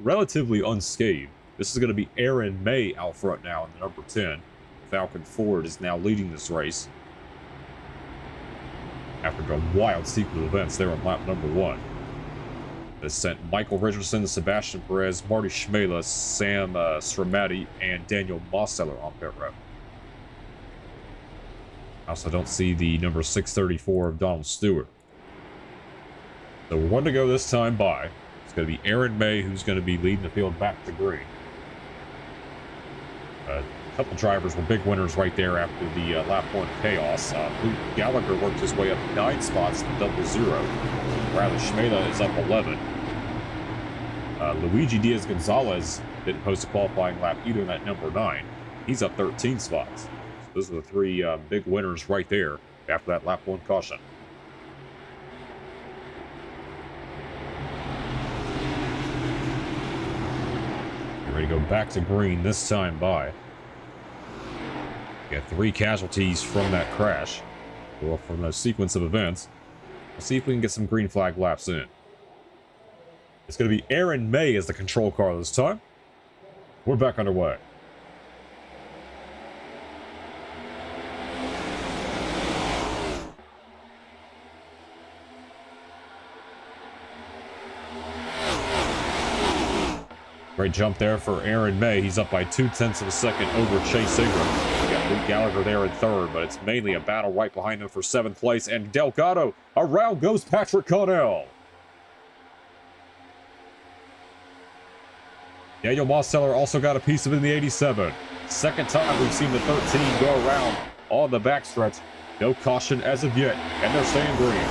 S1: relatively unscathed. This is going to be Aaron May out front now in the number 10. Falcon Ford is now leading this race after a wild sequence of events there on lap number 1. This sent Michael Richardson, Sebastian Perez, Marty Schmela, Sam Sramati, and Daniel Mosseller on pit road. I also don't see the number 634 of Donald Stewart. So we're one to go this time by. It's going to be Aaron May who's going to be leading the field back to green. A couple drivers were big winners right there after the lap 1 chaos. Luke Gallagher worked his way up 9 spots to double zero. Riley Schmela is up 11. Luigi Diaz-Gonzalez didn't post a qualifying lap either in that number 9. He's up 13 spots. So those are the 3 big winners right there after that lap 1 caution. Get ready to go back to green this time by. Got 3 casualties from that crash, or from the sequence of events. We'll see if we can get some green flag laps in. It's going to be Aaron May as the control car this time. We're back underway. Great jump there for Aaron May. He's up by 0.2 of a second over Chase Ingram. We got Luke Gallagher there in 3rd, but it's mainly a battle right behind him for 7th place. And Delgado, around goes Patrick Connell. Daniel Mosseller also got a piece of it in the 87. Second time we've seen the 13 go around on the backstretch. No caution as of yet, and they're staying green.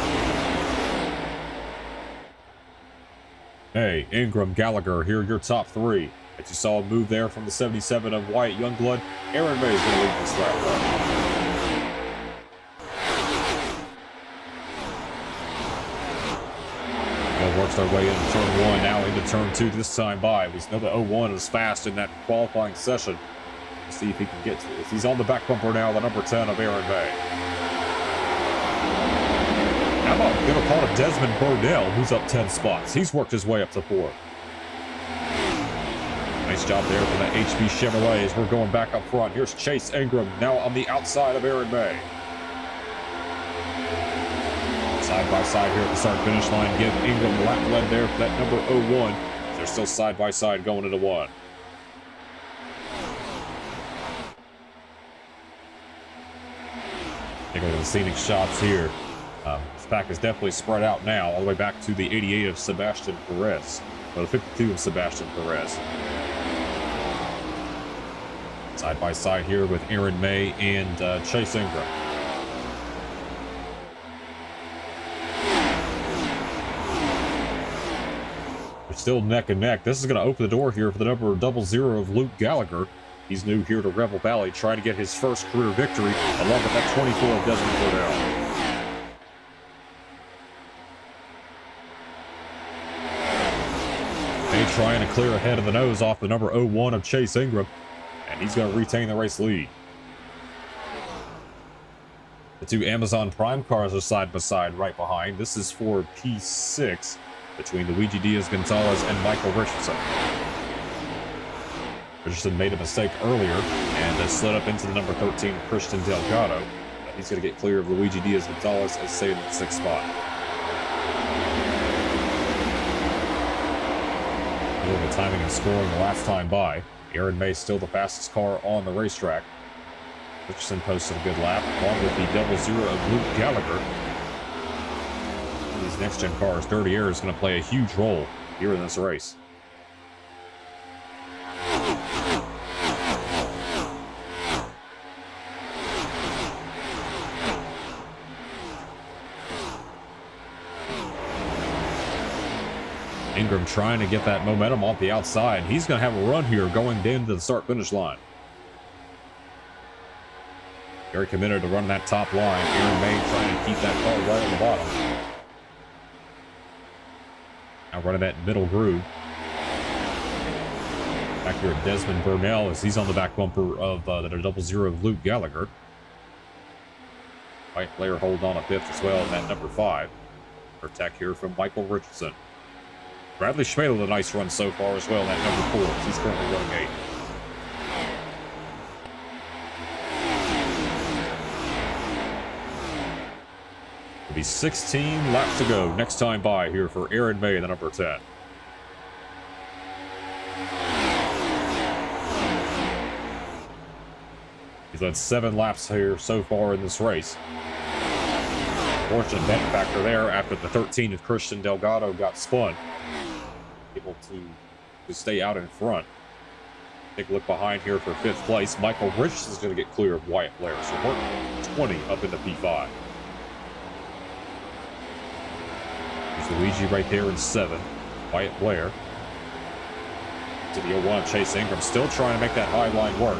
S1: Hey, Ingram, Gallagher, here are your top 3. As you saw a move there from the 77 of Wyatt Youngblood, Aaron May is going to lead this lap. Works their way into turn 1, now into turn 2 this time by. We know that 01 was fast in that qualifying session. Let's see if he can get to it. He's on the back bumper now, the number 10 of Aaron May. I'm going to call it Desmond Burnell, who's up 10 spots. He's worked his way up to 4. Nice job there from that HB Chevrolet as we're going back up front. Here's Chase Ingram, now on the outside of Aaron May. Side by side here at the start finish line. Give Ingram the lap lead there for that number 01. They're still side by side going into 1. Take a look at the scenic shots here. This pack is definitely spread out now, all the way back to the 88 of Sebastian Perez, or the 52 of Sebastian Perez. Side by side here with Aaron May and Chase Ingram. They're still neck and neck. This is going to open the door here for the number 00 of Luke Gallagher. He's new here to Rebel Valley, trying to get his first career victory, along with that 24 of Desmond Burnell. Trying to clear ahead of the nose off the number 01 of Chase Ingram, and he's going to retain the race lead. The 2 Amazon Prime cars are side by side right behind. This is for P6 between Luigi Diaz-Gonzalez and Michael Richardson. Richardson made a mistake earlier and slid up into the number 13 Christian Delgado. He's going to get clear of Luigi Diaz-Gonzalez and stay in the 6th spot. The timing and scoring the last time by. Aaron May still the fastest car on the racetrack. Richardson posted a good lap, along with the double zero of Luke Gallagher. These next-gen cars, dirty air is going to play a huge role here in this race. Ingram trying to get that momentum off the outside. He's going to have a run here going down to the start-finish line. Very committed to run that top line. Aaron May trying to keep that car right on the bottom. Now running that middle groove. Back here at Desmond Burnell as he's on the back bumper of the double zero of Luke Gallagher. White player holding on a fifth as well in that number 5. Attack here from Michael Richardson. Bradley Schmadel with a nice run so far as well in that number 4. He's currently running 8. It'll be 16 laps to go next time by here for Aaron May, the number 10. He's led 7 laps here so far in this race. Fortunate dent factor there after the 13 of Christian Delgado got spun. Able to stay out in front. Take a look behind here for 5th place. Michael Richardson is going to get clear of Wyatt Blair. So we're 20 up into P5. There's Luigi right there in 7. Wyatt Blair. To the 01, Chase Ingram still trying to make that high line work.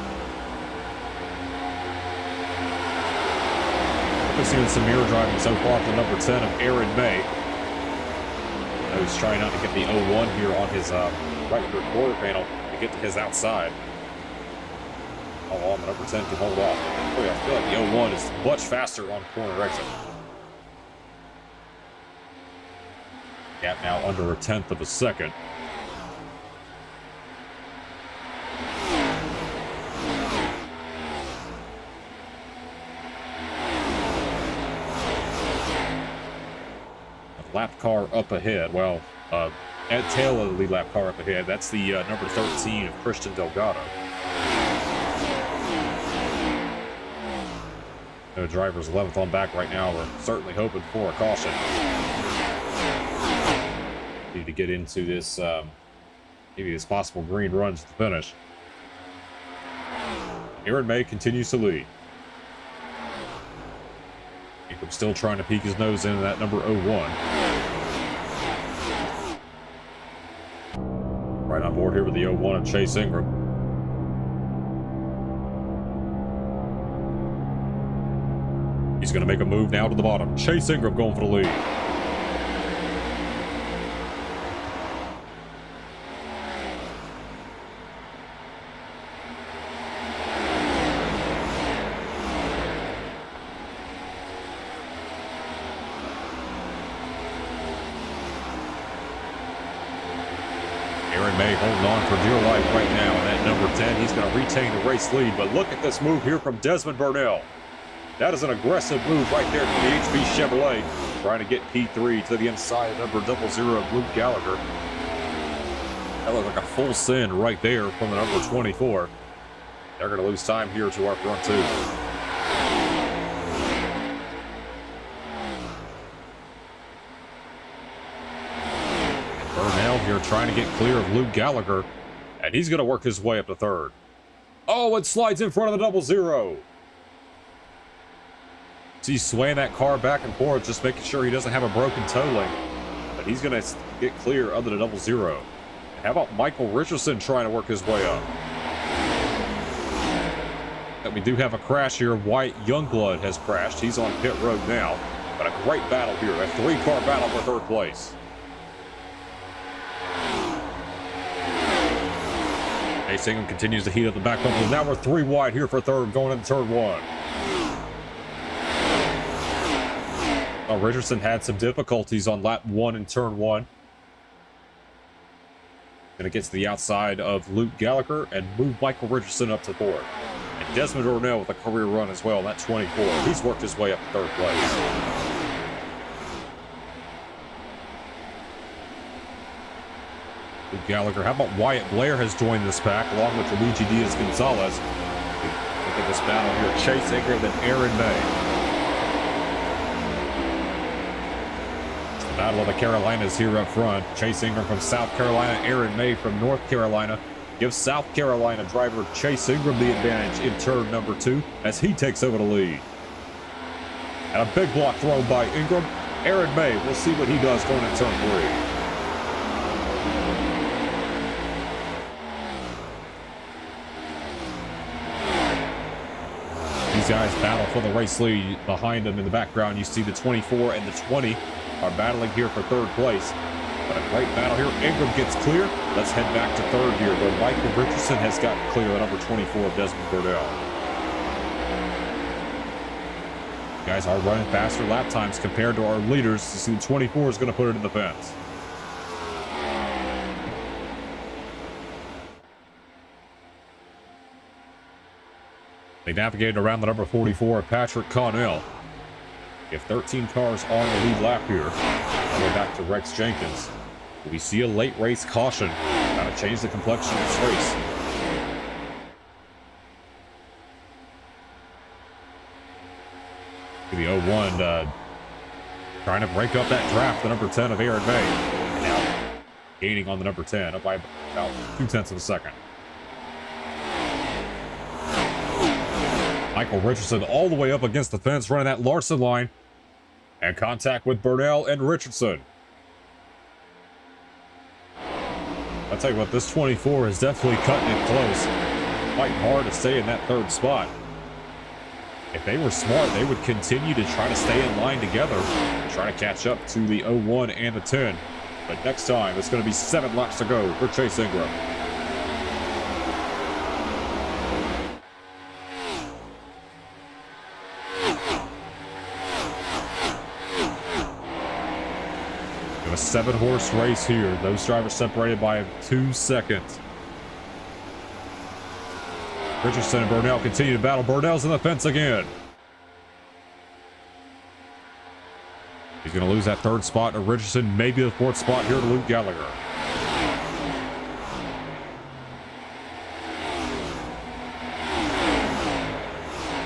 S1: We're seeing some mirror driving so far for the number 10 of Aaron May. He's trying not to get the 01 here on his right rear quarter panel to get to his outside. Oh, on the number 10 can hold off. Oh, yeah, I feel like the 01 is much faster on corner exit. Gap now under 1/10 of a second. Lap car up ahead. Well, at tail of the lead lap car up ahead. That's the number 13 of Christian Delgado. No driver's 11th on back right now. We're certainly hoping for a caution. Need to get into this, maybe this possible green run to the finish. Aaron May continues to lead. Ingram still trying to peek his nose into that number 01. Right on board here with the 01 of Chase Ingram. He's going to make a move now to the bottom. Chase Ingram going for the lead. Aaron May holding on for dear life right now. And that number 10, he's going to retain the race lead. But look at this move here from Desmond Burnell. That is an aggressive move right there from the HB Chevrolet. Trying to get P3 to the inside of number 00 of Luke Gallagher. That looked like a full send right there from the number 24. They're going to lose time here to our front 2. Burnell here trying to get clear of Luke Gallagher, and he's going to work his way up to 3rd. Oh, it slides in front of the 00. So he's swaying that car back and forth, just making sure he doesn't have a broken toe link. But he's going to get clear of the 00. How about Michael Richardson trying to work his way up? And we do have a crash here. White Youngblood has crashed. He's on pit road now. But a great battle here. A 3-car battle for 3rd place. Chase Ingram continues to heat up the back bumper. Now we're 3 wide here for 3rd, going into turn 1. Richardson had some difficulties on lap 1 in turn 1. Gonna get to the outside of Luke Gallagher and move Michael Richardson up to 4th. And Desmond Burnell with a career run as well, that 24. He's worked his way up to 3rd place. Luke Gallagher. How about Wyatt Blair has joined this pack along with Luigi Diaz-Gonzalez. Look at this battle here. Chase Ingram and Aaron May. It's the Battle of the Carolinas here up front. Chase Ingram from South Carolina, Aaron May from North Carolina. Gives South Carolina driver Chase Ingram the advantage in turn number 2 as he takes over the lead. And a big block thrown by Ingram. Aaron May, we'll see what he does going in turn 3. These guys battle for the race lead. Behind them in the background, you see the 24 and the 20 are battling here for 3rd place. But a great battle here. Ingram gets clear. Let's head back to 3rd here, where Michael Richardson has got clear at number 24 of Desmond Burnell. Guys are running faster lap times compared to our leaders. You see the 24 is going to put it in the fence. They navigated around the number 44 of Patrick Connell. We have 13 cars on the lead lap here. All the way back to Rex Jenkins. We see a late race caution. Kind of change the complexion of this race. The 01 trying to break up that draft, the number 10 of Aaron May. And now gaining on the number 10, up by about 0.2 of a second. Michael Richardson all the way up against the fence, running that Larson line. And contact with Burnell and Richardson. I'll tell you what, this 24 is definitely cutting it close. Fighting hard to stay in that 3rd spot. If they were smart, they would continue to try to stay in line together, try to catch up to the 01 and the 10. But next time, it's going to be 7 laps to go for Chase Ingram. A 7-horse race here. Those drivers separated by 2 seconds. Richardson and Burnell continue to battle. Burnell's in the fence again. He's going to lose that 3rd spot to Richardson, maybe the 4th spot here to Luke Gallagher.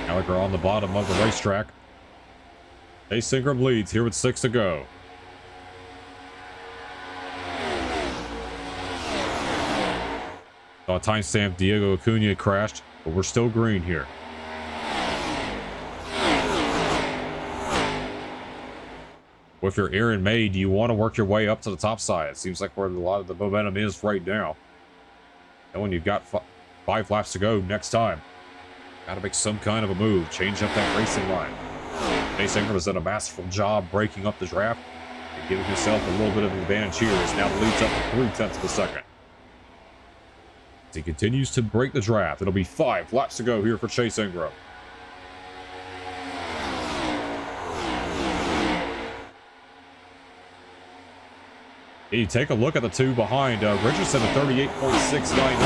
S1: Gallagher on the bottom of the racetrack. Chase Ingram leads here with 6 to go. Timestamp Diego Acuna crashed, but we're still green here. Well, if you're Aaron May, do you want to work your way up to the top side? It seems like where a lot of the momentum is right now. And when you've got 5 laps to go next time, got to make some kind of a move, change up that racing line. Chase Ingram has done a masterful job breaking up the draft and giving himself a little bit of an advantage here as now leads up to 0.3 of a second. As he continues to break the draft, it'll be 5 laps to go here for Chase Ingram. You take a look at the 2 behind. Richardson at 38.699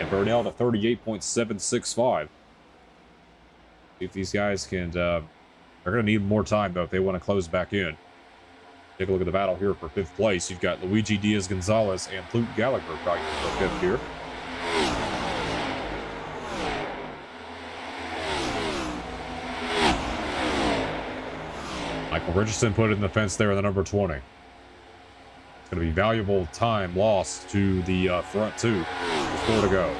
S1: and Burnell at 38.765. See if these guys can... they're going to need more time, though, if they want to close back in. Take a look at the battle here for 5th place. You've got Luigi Diaz-Gonzalez and Luke Gallagher fighting for 5th here. Michael Richardson put it in the fence there in the number 20. It's going to be valuable time lost to the front 2 with 4 to go.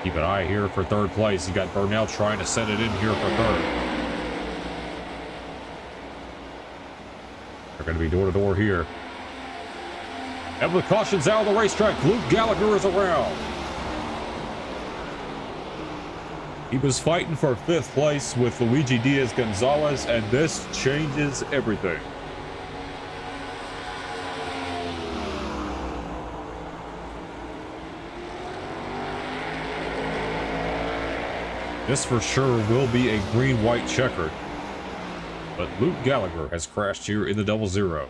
S1: Keep an eye here for 3rd place. You got Burnell trying to send it in here for 3rd. They're going to be door to door here. And with cautions out of the racetrack, Luke Gallagher is around. He was fighting for 5th place with Luigi Diaz-Gonzalez, and this changes everything. This for sure will be a green-white checkered. But Luke Gallagher has crashed here in the 00.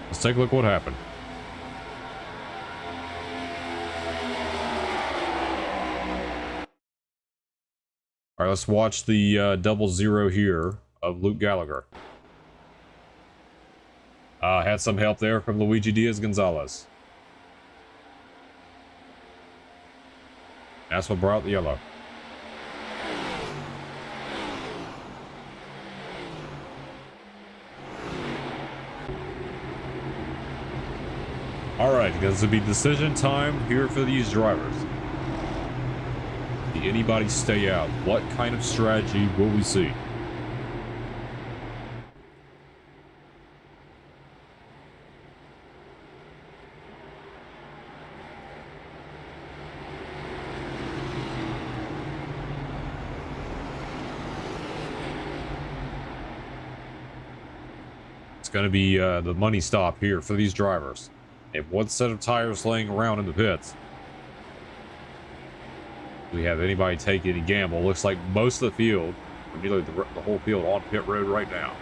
S1: Let's take a look what happened. All right, let's watch the 00 here of Luke Gallagher. Had some help there from Luigi Diaz-Gonzalez. That's what brought the yellow. Alright, this will be decision time here for these drivers. Did anybody stay out? What kind of strategy will we see? It's going to be the money stop here for these drivers. They have one set of tires laying around in the pits. Do we have anybody take any gamble? Looks like most of the field, or nearly the whole field, on pit road right now.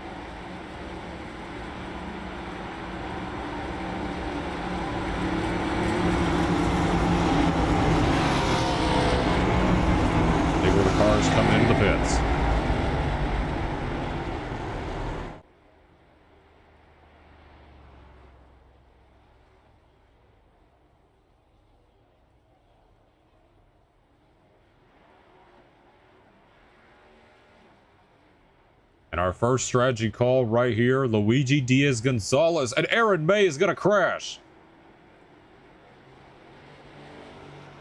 S1: Big where the cars coming into the pits. And our first strategy call right here, Luigi Diaz-Gonzalez, and Aaron May is going to crash.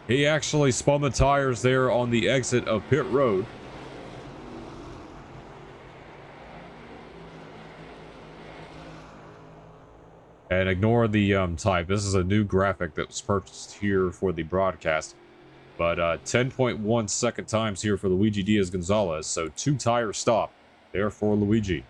S1: He actually spun the tires there on the exit of pit road. And ignore the type. This is a new graphic that was purchased here for the broadcast. But 10.1 second times here for Luigi Diaz-Gonzalez. So 2 tire stop there for Luigi.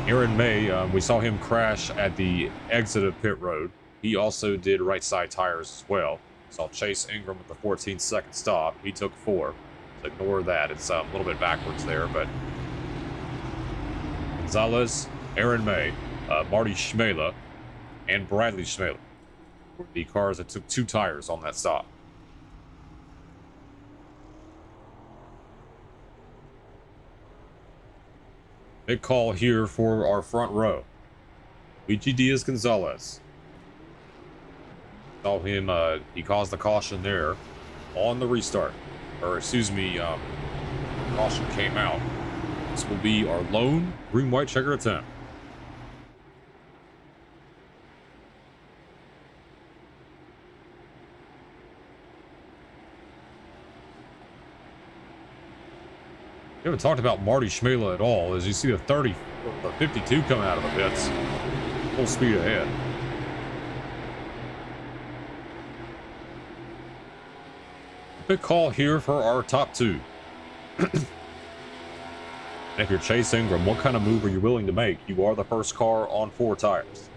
S1: Aaron May, we saw him crash at the exit of pit road. He also did right side tires as well. Saw Chase Ingram with the 14-second stop. He took 4. So ignore that. It's a little bit backwards there, but Gonzalez, Aaron May, Marty Schmela, and Bradley Schmela were the cars that took 2 tires on that stop. Big call here for our front row. Luigi Diaz-Gonzalez. Saw him, he caused the caution there on the restart. Or, excuse me, caution came out. This will be our lone green-white checker attempt. We haven't talked about Marty Schmela at all. As you see the 52 coming out of the pits. Full speed ahead. Big call here for our top 2. And if you're Chase Ingram, what kind of move are you willing to make? You are the first car on 4 tires.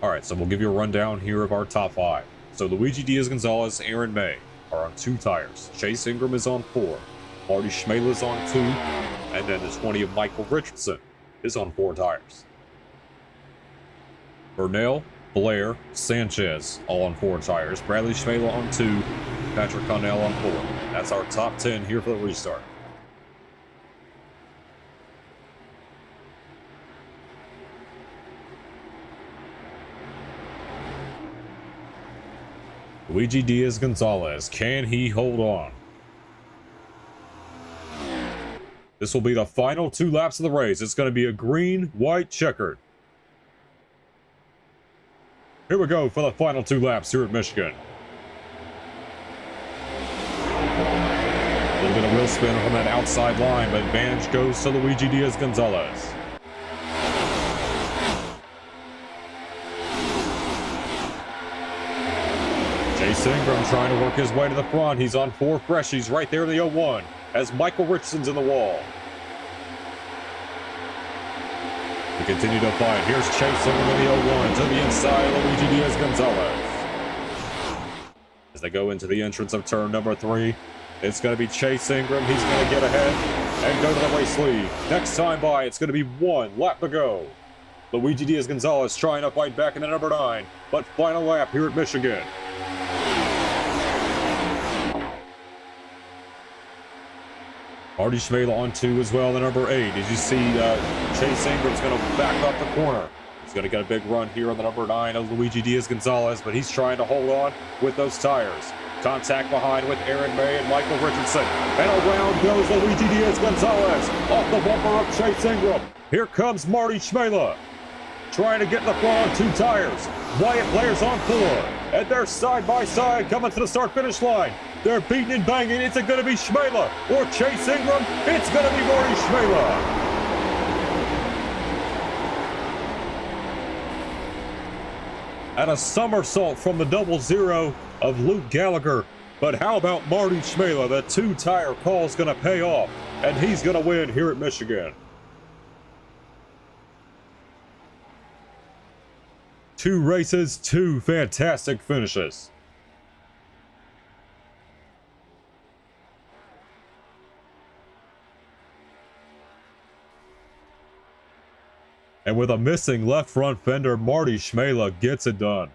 S1: Alright, so we'll give you a rundown here of our top 5. So Luigi Diaz-Gonzalez, Aaron May are on 2 tires. Chase Ingram is on 4. Marty Schmela is on 2. And then the 20 of Michael Richardson is on 4 tires. Burnell, Blair, Sanchez all on 4 tires. Bradley Schmela on 2. Patrick Connell on 4. That's our top 10 here for the restart. Luigi Diaz-Gonzalez, can he hold on? This will be the final 2 laps of the race. It's going to be a green, white, checkered. Here we go for the final 2 laps here at Michigan. A little bit of wheel spin from that outside line, but advantage goes to Luigi Diaz-Gonzalez. Chase Ingram trying to work his way to the front. He's on 4 freshies right there in the 01 as Michael Richardson's in the wall. We continue to fight. Here's Chase Ingram in the 01 to the inside of Luigi Diaz-Gonzalez. as they go into the entrance of turn number 3. It's going to be Chase Ingram. He's going to get ahead and go to the race lead. Next time by, it's going to be 1 lap to go. Luigi Diaz-Gonzalez trying to fight back in the number 9, but final lap here at Michigan. Marty Schmela on 2 as well, the number 8. As you see, Chase Ingram's going to back up the corner. He's going to get a big run here on the number 9 of Luigi Diaz-Gonzalez, but he's trying to hold on with those tires. Contact behind with Aaron May and Michael Richardson. And around goes Luigi Diaz-Gonzalez off the bumper of Chase Ingram. Here comes Marty Schmela, trying to get in the front on 2 tires. Wyatt Blair's on 4. And they're side by side coming to the start-finish line. They're beating and banging. It's going to be Schmela or Chase Ingram. It's going to be Marty Schmela. And a somersault from the 00 of Luke Gallagher. But how about Marty Schmela? The 2-tire call is going to pay off, and he's going to win here at Michigan. 2 races, 2 fantastic finishes. And with a missing left front fender, Marty Schmela gets it done.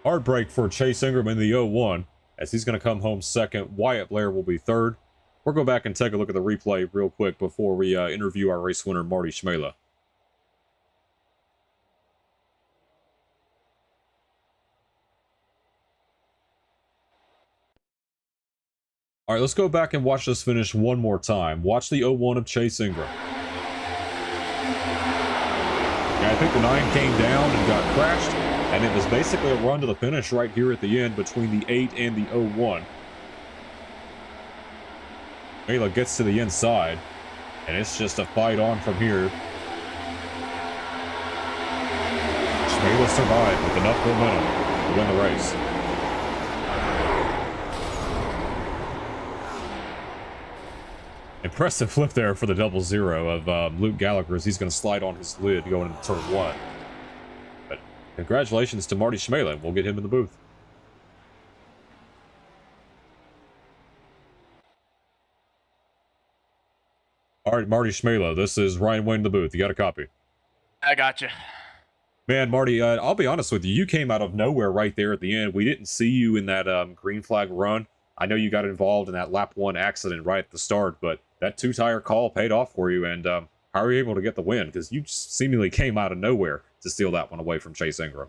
S1: Heartbreak for Chase Ingram in the 01, as he's going to come home second. Wyatt Blair will be third. We'll go back and take a look at the replay real quick before we interview our race winner, Marty Schmela. All right, let's go back and watch this finish one more time. Watch the 01 of Chase Ingram. Yeah, I think the 9 came down and got crashed, and it was basically a run to the finish right here at the end between the 8 and the 01. Schmela gets to the inside, and it's just a fight on from here. Schmela survived with enough momentum to win the race. Impressive flip there for the 00 of Luke Gallagher, as he's going to slide on his lid going into turn 1. But congratulations to Marty Schmela. We'll get him in the booth. All right, Marty Schmela, this is Ryan Wayne in the booth. You got a copy?
S3: I got you.
S1: Man, Marty, I'll be honest with you. You came out of nowhere right there at the end. We didn't see you in that green flag run. I know you got involved in that lap 1 accident right at the start, but that 2-tire call paid off for you. And how are you able to get the win? Because you seemingly came out of nowhere to steal that one away from Chase Ingram.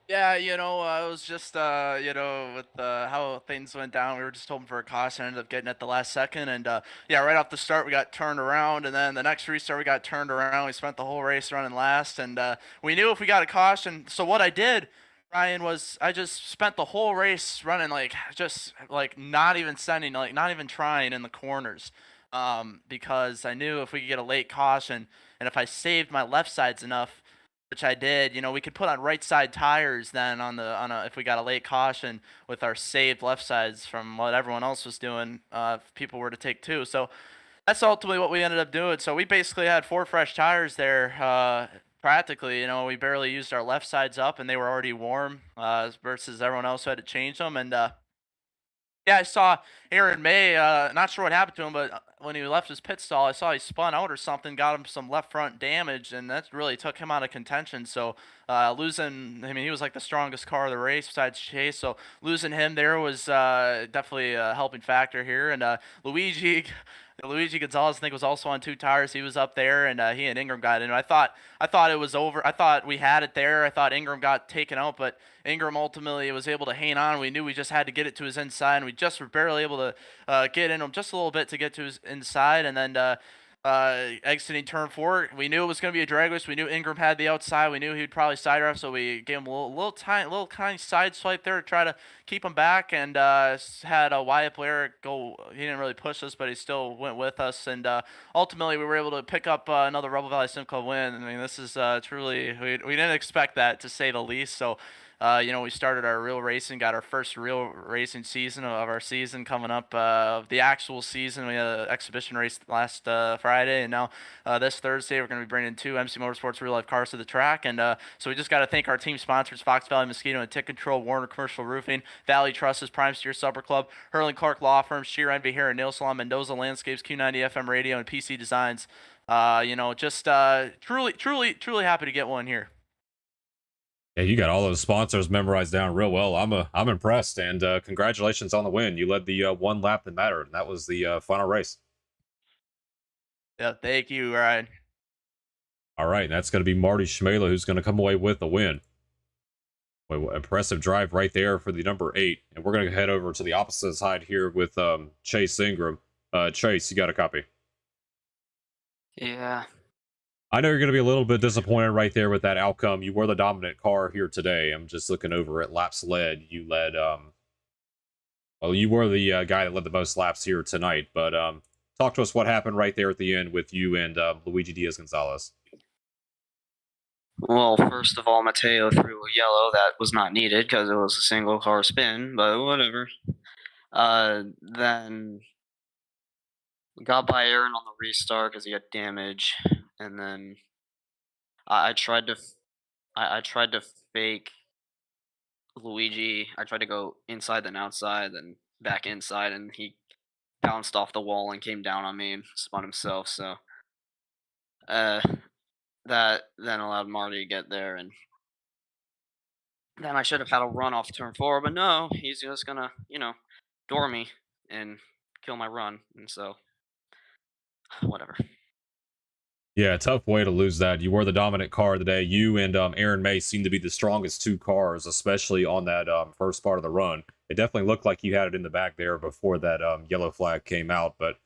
S3: Yeah, it was just, with how things went down, we were just hoping for a caution, ended up getting it the last second, and yeah, right off the start, we got turned around, and then the next restart, we got turned around. We spent the whole race running last, and we knew if we got a caution, so what I did, Ryan, was I just spent the whole race running, not even sending, not even trying in the corners, because I knew if we could get a late caution, and if I saved my left sides enough, which I did, we could put on right side tires then if we got a late caution with our saved left sides from what everyone else was doing, if people were to take 2. So that's ultimately what we ended up doing. So we basically had 4 fresh tires there, practically. We barely used our left sides up, and they were already warm, versus everyone else who had to change them. And yeah, I saw Aaron May, not sure what happened to him, but when he left his pit stall, I saw he spun out or something, got him some left front damage, and that really took him out of contention. So losing, he was like the strongest car of the race besides Chase, so losing him there was definitely a helping factor here. And Luigi Gonzalez, I think, was also on 2 tires. He was up there, and he and Ingram got in. I thought it was over. I thought we had it there. I thought Ingram got taken out, but Ingram ultimately was able to hang on. We knew we just had to get it to his inside, and we just were barely able to get in him just a little bit to get to his inside. And then exiting turn 4, we knew it was going to be a drag race. We knew Ingram had the outside. We knew he'd probably side off, so we gave him a little tiny side swipe there to try to keep him back, and had Wyatt Blair go. He didn't really push us, but he still went with us, and ultimately we were able to pick up another Rebel Valley Sim Club win. This is truly, we didn't expect that, to say the least. So We started our real racing, got our first real racing season of our season coming up. Of the actual season, we had an exhibition race last Friday, and now this Thursday we're going to be bringing 2 MC Motorsports real life cars to the track. And so we just got to thank our team sponsors: Fox Valley Mosquito and Tick Control, Warner Commercial Roofing, Valley Trusses, Prime Steer Supper Club, Hurling Clark Law Firm, Sheer Envy Hair and Nail Salon, Mendoza Landscapes, Q90 FM Radio, and PC Designs. Truly happy to get one here.
S1: Yeah, you got all those sponsors memorized down real well. I'm impressed, and congratulations on the win. You led the one lap that mattered, and that was the final race.
S3: Yeah, thank you, Ryan.
S1: All right, that's going to be Marty Schmela, who's going to come away with the win. Impressive drive right there for the number 8, and we're going to head over to the opposite side here with Chase Ingram. Chase, you got a copy?
S4: Yeah.
S1: I know you're going to be a little bit disappointed right there with that outcome. You were the dominant car here today. I'm just looking over at laps led. You led, you were the guy that led the most laps here tonight. But talk to us what happened right there at the end with you and Luigi Diaz-Gonzalez.
S4: Well, first of all, Mateo threw a yellow that was not needed because it was a single car spin, but whatever. Then got by Aaron on the restart because he got damage, and then I tried to fake Luigi. I tried to go inside then outside, then back inside, and he bounced off the wall and came down on me and spun himself. So that then allowed Marty to get there, and then I should have had a run off turn 4, but no, he's just gonna door me and kill my run, and so whatever.
S1: Yeah, tough way to lose that. You were the dominant car of the day. You and Aaron May seemed to be the strongest 2 cars, especially on that first part of the run. It definitely looked like you had it in the back there before that yellow flag came out, but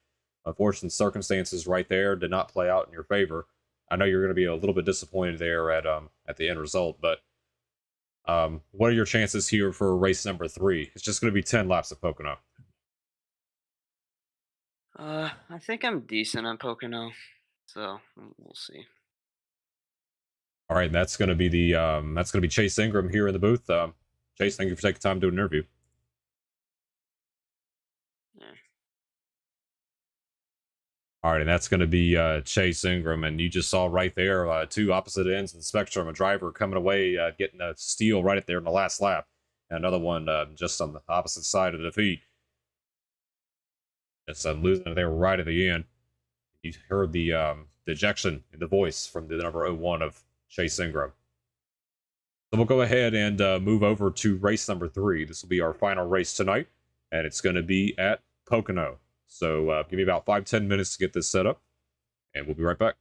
S1: unfortunate circumstances right there did not play out in your favor. I know you're going to be a little bit disappointed there at the end result, but what are your chances here for race number 3? It's just going to be 10 laps at Pocono.
S4: I think I'm decent at Pocono, so we'll see.
S1: All right, that's going to be Chase Ingram here in the booth. Chase, thank you for taking time to do an interview.
S4: Yeah.
S1: All right, and that's going to be Chase Ingram, and you just saw right there 2 opposite ends of the spectrum. A driver coming away, getting a steal right there in the last lap, and another one just on the opposite side of the defeat. Just losing it there right at the end. You heard the dejection in the voice from the number 01 of Chase Ingram. So we'll go ahead and move over to race number 3. This will be our final race tonight, and it's going to be at Pocono. So give me about 5-10 minutes to get this set up, and we'll be right back.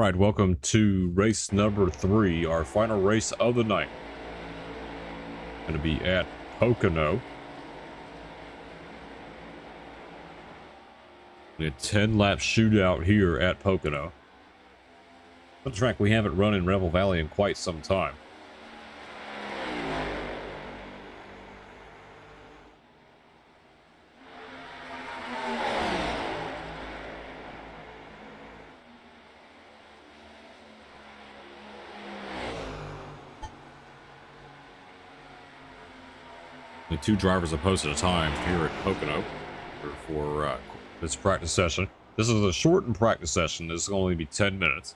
S1: right, welcome to race number 3, our final race of the night. Going to be at Pocono. We had 10-lap shootout here at Pocono. A track we haven't run in Rebel Valley in quite some time. Only 2 drivers are posted at a time here at Pocono for this practice session. This is a shortened practice session. This will only be 10 minutes.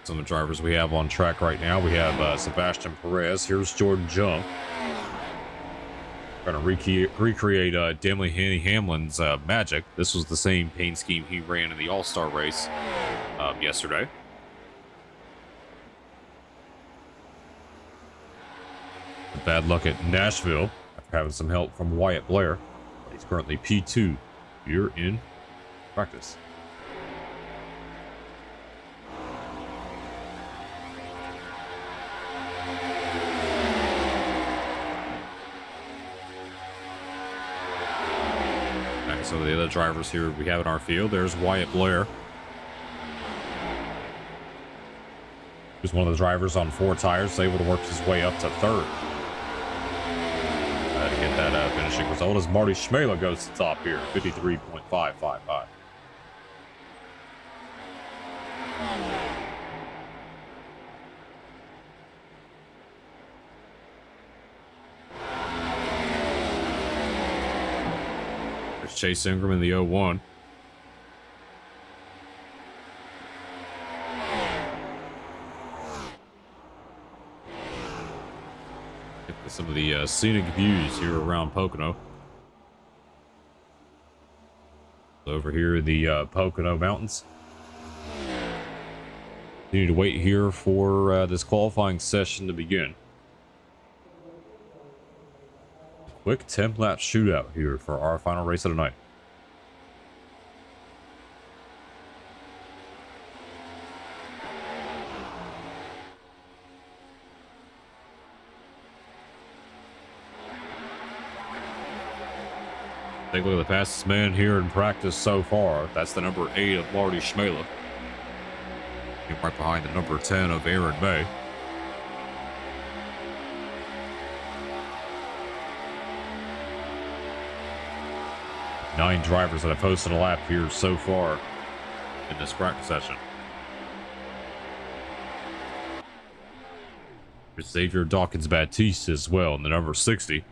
S1: Some of the drivers we have on track right now. We have Sebastian Perez. Here's Jordan Jung. Going to recreate Damley Hanny Hamlin's magic. This was the same paint scheme he ran in the All-Star race yesterday. Bad luck at Nashville after having some help from Wyatt Blair. He's currently P2 here in practice. Okay, so the other drivers here we have in our field. There's Wyatt Blair, who's one of the drivers on 4 tires, able to work his way up to 3rd. To get that finishing result as Marty Schmela goes to the top here, 53.555. There's Chase Ingram in the 01. Some of the scenic views here around Pocono. Over here in the Pocono Mountains. You need to wait here for this qualifying session to begin. Quick 10-lap shootout here for our final race of the night. Take a look at the fastest man here in practice so far. That's the number 8 of Marty Schmela. Right behind the number 10 of Aaron May. Nine drivers that have posted a lap here so far in this practice session. There's Xavier Dawkins-Baptiste as well in the number 60.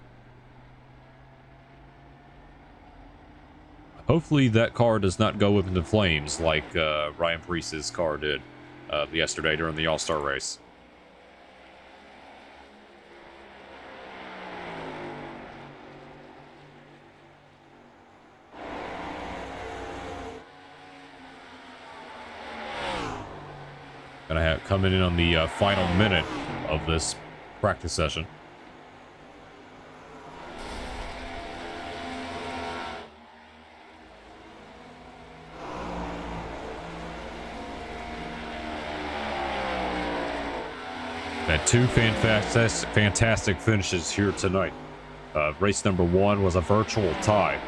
S1: Hopefully that car does not go up into flames like Ryan Preece's car did yesterday during the All-Star race. Gonna have coming in on the final minute of this practice session. Had 2 fantastic finishes here tonight. Race number 1 was a virtual tie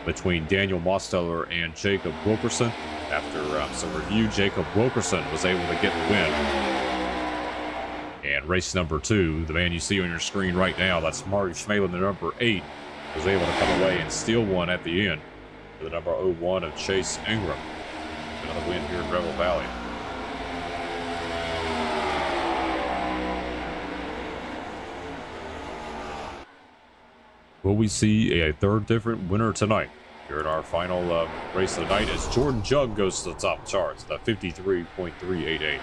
S1: between Daniel Mosteller and Jacob Wilkerson. After some review, Jacob Wilkerson was able to get the win. And race number 2, the man you see on your screen right now, that's Marty Schmela, the number 8, was able to come away and steal one at the end. The number 01 of Chase Ingram. Another win here in Rebel Valley. Will we see a 3rd different winner tonight? Here in our final race of the night as Jordan Jung goes to the top charts, the 53.388.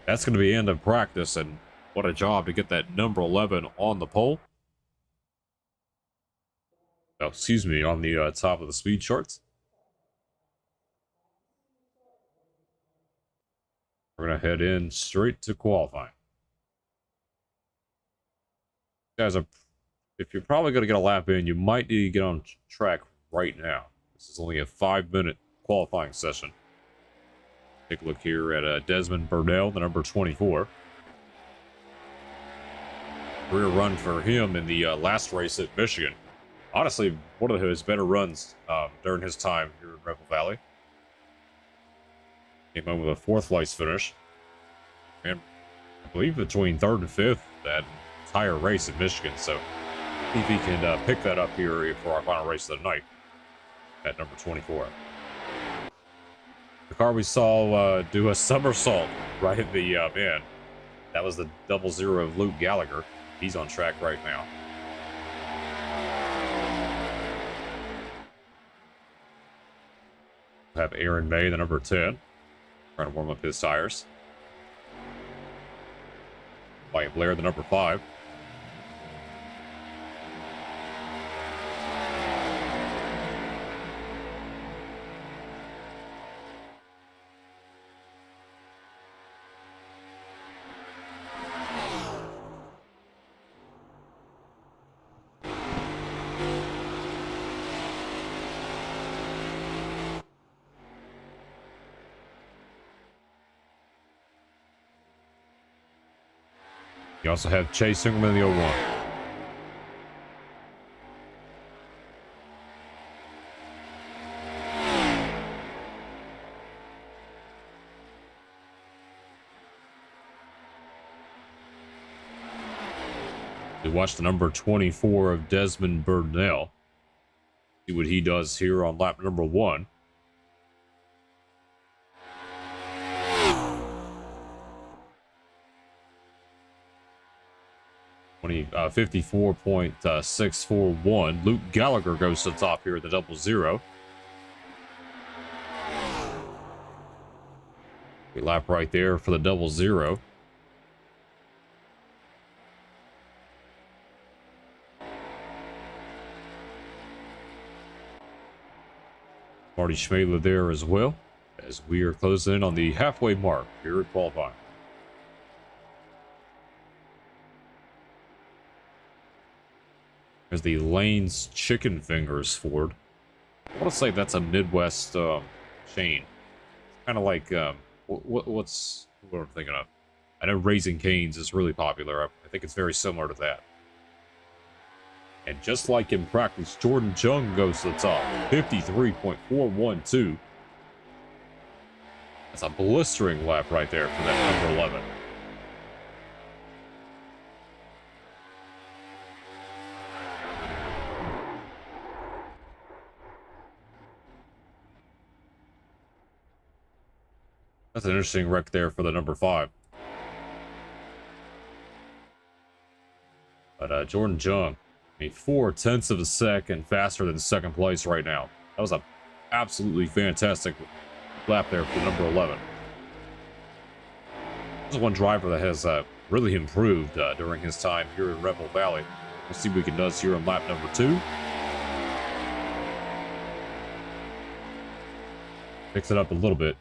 S1: That's going to be the end of practice, and what a job to get that number 11 on the pole. Oh, excuse me, on the top of the speed charts. We're going to head in straight to qualifying. Guys, if you're probably going to get a lap in, you might need to get on track right now. This is only a 5-minute qualifying session. Take a look here at Desmond Burnell, the number 24. Career run for him in the last race at Michigan. Honestly, one of his better runs during his time here in Rebel Valley. Came home with a 4th place finish. And I believe between 3rd and 5th that entire race at Michigan. So see if he can pick that up here for our final race of the night at number 24. The car we saw do a somersault right at the end. That was the 00 of Luke Gallagher. He's on track right now. We'll have Aaron May, the number 10, trying to warm up his tires. Wyatt Blair, the number 5. You also have Chase Ingram in the 01. We watch the number 24 of Desmond Burnell. See what he does here on lap number 1. 54.641. Luke Gallagher goes to the top here at the 00. We lap right there for the 00. Marty Schmadler there as well, as we are closing in on the halfway mark here at qualifying. There's the Lane's Chicken Fingers Ford. I want to say that's a Midwest chain. Kind of like, what's what I'm thinking of? I know Raising Cane's is really popular. I think it's very similar to that. And just like in practice, Jordan Jung goes to the top. 53.412. That's a blistering lap right there for that number 11. That's an interesting wreck there for the number 5. But Jordan Jung, 4/10 of a second faster than 2nd place right now. That was a absolutely fantastic lap there for the number 11. This is one driver that has really improved during his time here in Rebel Valley. We'll see what he does here on lap number 2. Picks it up a little bit.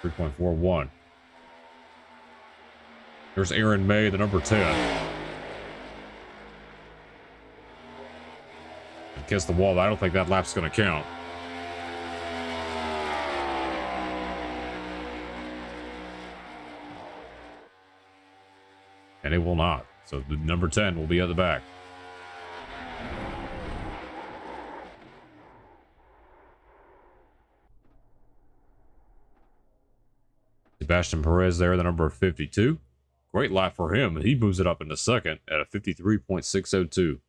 S1: 3.41. There's Aaron May, the number 10. And kiss the wall. I don't think that lap's going to count. And it will not. So the number 10 will be at the back. Sebastian Perez there, the number 52. Great lap for him. He moves it up into 2nd at a 53.602.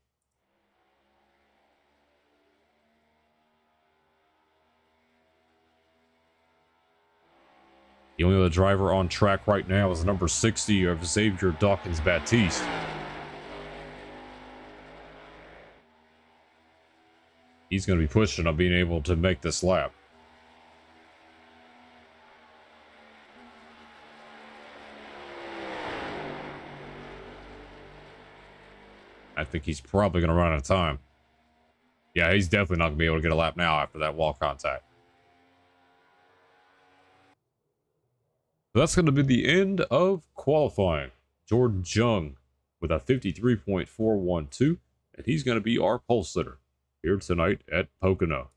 S1: The only other driver on track right now is the number 60 of Xavier Dawkins-Baptiste. He's going to be pushing on being able to make this lap. I think he's probably going to run out of time. Yeah, he's definitely not going to be able to get a lap now after that wall contact. So that's going to be the end of qualifying. Jordan Jung with a 53.412, and he's going to be our pole sitter here tonight at Pocono.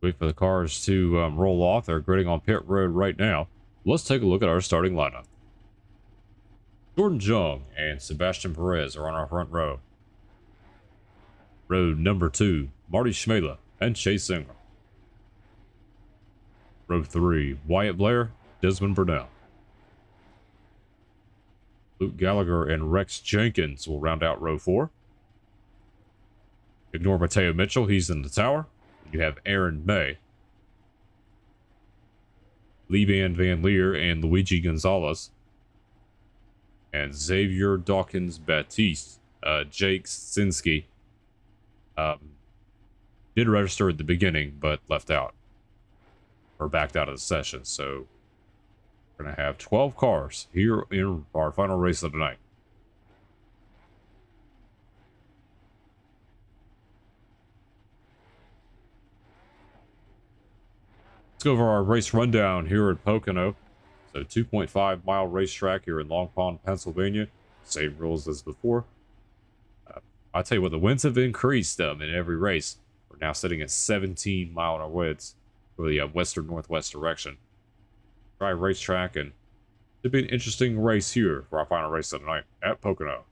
S1: Wait for the cars to roll off. They're gridding on pit road right now. Let's take a look at our starting lineup. Jordan Jung and Sebastian Perez are on our front row. Row number 2, Marty Schmela and Chase Ingram. Row 3, Wyatt Blair, Desmond Burnell. Luke Gallagher and Rex Jenkins will round out row 4. Ignore Mateo Mitchell, he's in the tower. You have Aaron May, Levan Van Leer, and Luigi Gonzalez, and Xavier Dawkins Baptiste. Jake Sinski did register at the beginning, but left out or backed out of the session. So we're going to have 12 cars here in our final race of the night. Let's go over our race rundown here at Pocono. So 2.5 mile racetrack here in Long Pond, Pennsylvania. Same rules as before. I'll tell you what, the winds have increased in every race. We're now sitting at 17 mile an hour winds for the western northwest direction. Dry racetrack, and it'll be an interesting race here for our final race of the night at Pocono.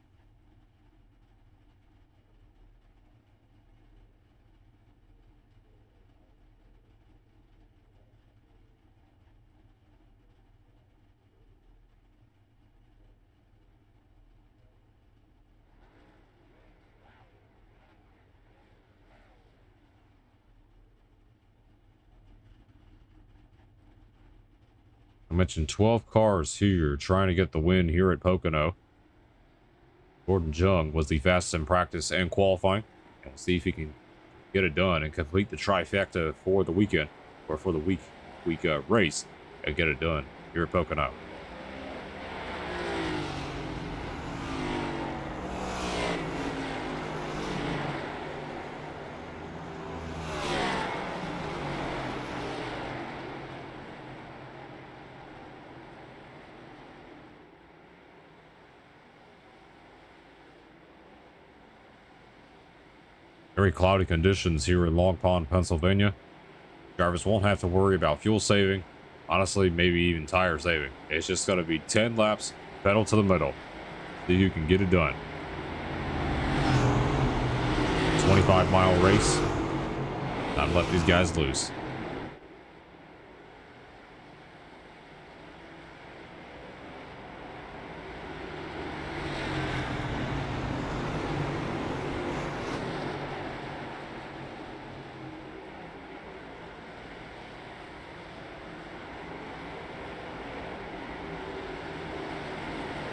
S1: I mentioned 12 cars here trying to get the win here at Pocono. Jordan Jung was the fastest in practice and qualifying. And we'll see if he can get it done and complete the trifecta for the weekend, or for the week race, and get it done here at Pocono. Very cloudy conditions here in Long Pond, Pennsylvania. Drivers won't have to worry about fuel saving. Honestly, maybe even tire saving. It's just going to be 10 laps, pedal to the middle, so you can get it done. 25-mile race. Time to let these guys loose.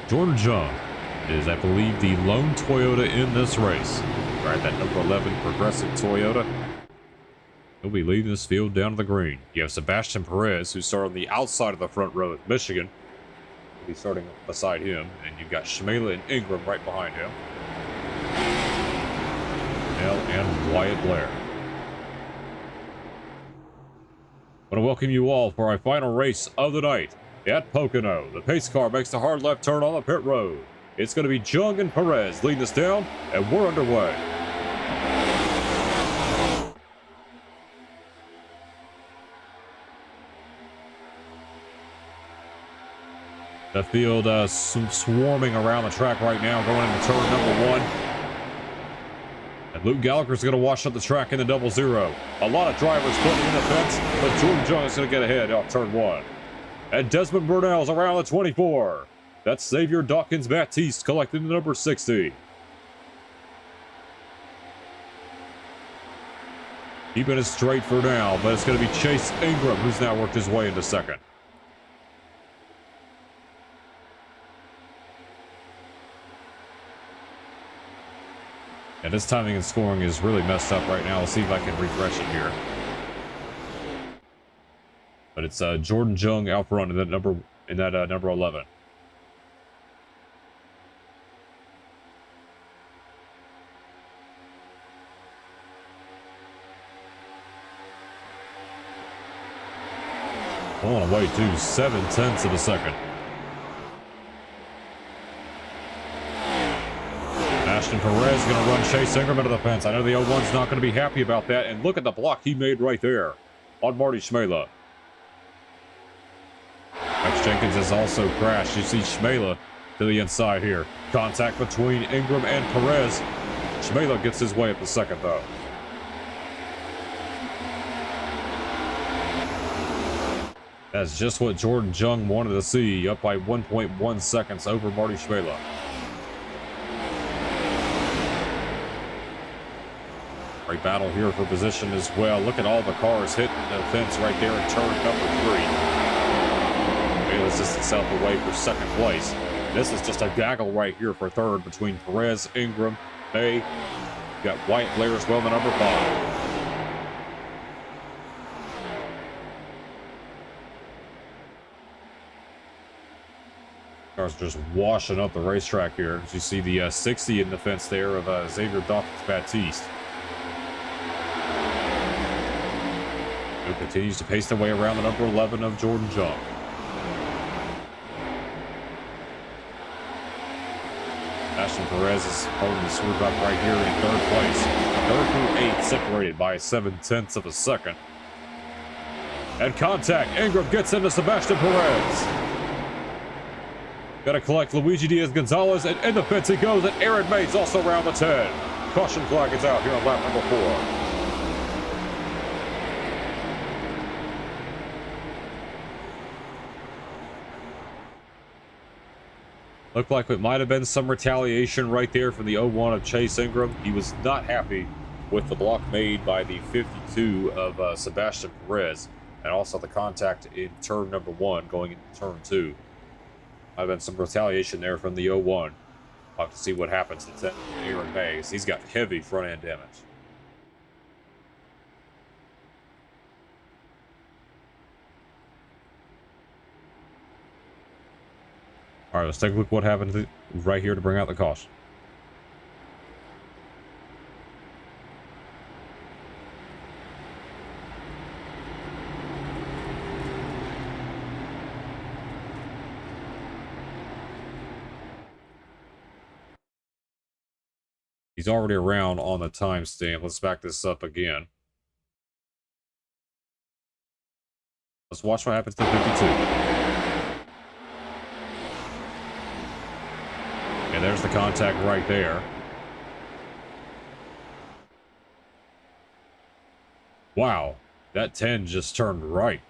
S1: Jordan Jung is, I believe, the lone Toyota in this race. Right, that number 11 Progressive Toyota. He'll be leading this field down to the green. You have Sebastian Perez, who started on the outside of the front row at Michigan. He'll be starting beside him. And you've got Schmela and Ingram right behind him. And Wyatt Blair. I want to welcome you all for our final race of the night at Pocono. The pace car makes the hard left turn on the pit road. It's going to be Jung and Perez leading us down, and we're underway. The field swarming around the track right now, going into turn number 1. And Luke Gallagher's going to wash up the track in the 0-0. A lot of drivers putting in the fence, but Jordan Jung is going to get ahead off turn 1. And Desmond Burnell's around the 24. That's Xavier Dawkins Baptiste collecting the number 60. Keeping it straight for now, but it's going to be Chase Ingram who's now worked his way into second. And this timing and scoring is really messed up right now. Let's see if I can refresh it here. But it's Jordan Jung out front in that number 11. On the way to 7/10 of a second. Ashton Perez going to run Chase Ingram into the fence. I know the 01's not going to be happy about that. And look at the block he made right there on Marty Shmela. Max Jenkins has also crashed. You see Shmela to the inside here. Contact between Ingram and Perez. Shmela gets his way up the second, though. That's just what Jordan Jung wanted to see, up by 1.1 seconds over Marty Shmela. Great battle here for position as well. Look at all the cars hitting the fence right there in turn number 3. Shmela's just itself away for second place. This is just a gaggle right here for third between Perez, Ingram, May. You got White Blair as well in the number 5. Cars just washing up the racetrack here. As you see the 60 in the fence there of Xavier Dawkins-Baptiste. Who continues to pace their way around the number 11 of Jordan Jung. Ashton Perez is holding the swerve up right here in third place. Third through 8 separated by 7/10 of a second. And contact. Ingram gets into Sebastian Perez. Got to collect Luigi Diaz-Gonzalez, and in the fence he goes, and Aaron May's also around the 10. Caution flag is out here on lap number 4. Looked like it might have been some retaliation right there from the 01 of Chase Ingram. He was not happy with the block made by the 52 of Sebastian Perez, and also the contact in turn number 1 going into turn 2. Might have been some retaliation there from the 01. We'll have to see what happens to Aaron May. He's got heavy front end damage. All right, let's take a look at what happened right here to bring out the caution. He's already around on the timestamp. Let's back this up again. Let's watch what happens to 52. And there's the contact right there. Wow, that 10 just turned right.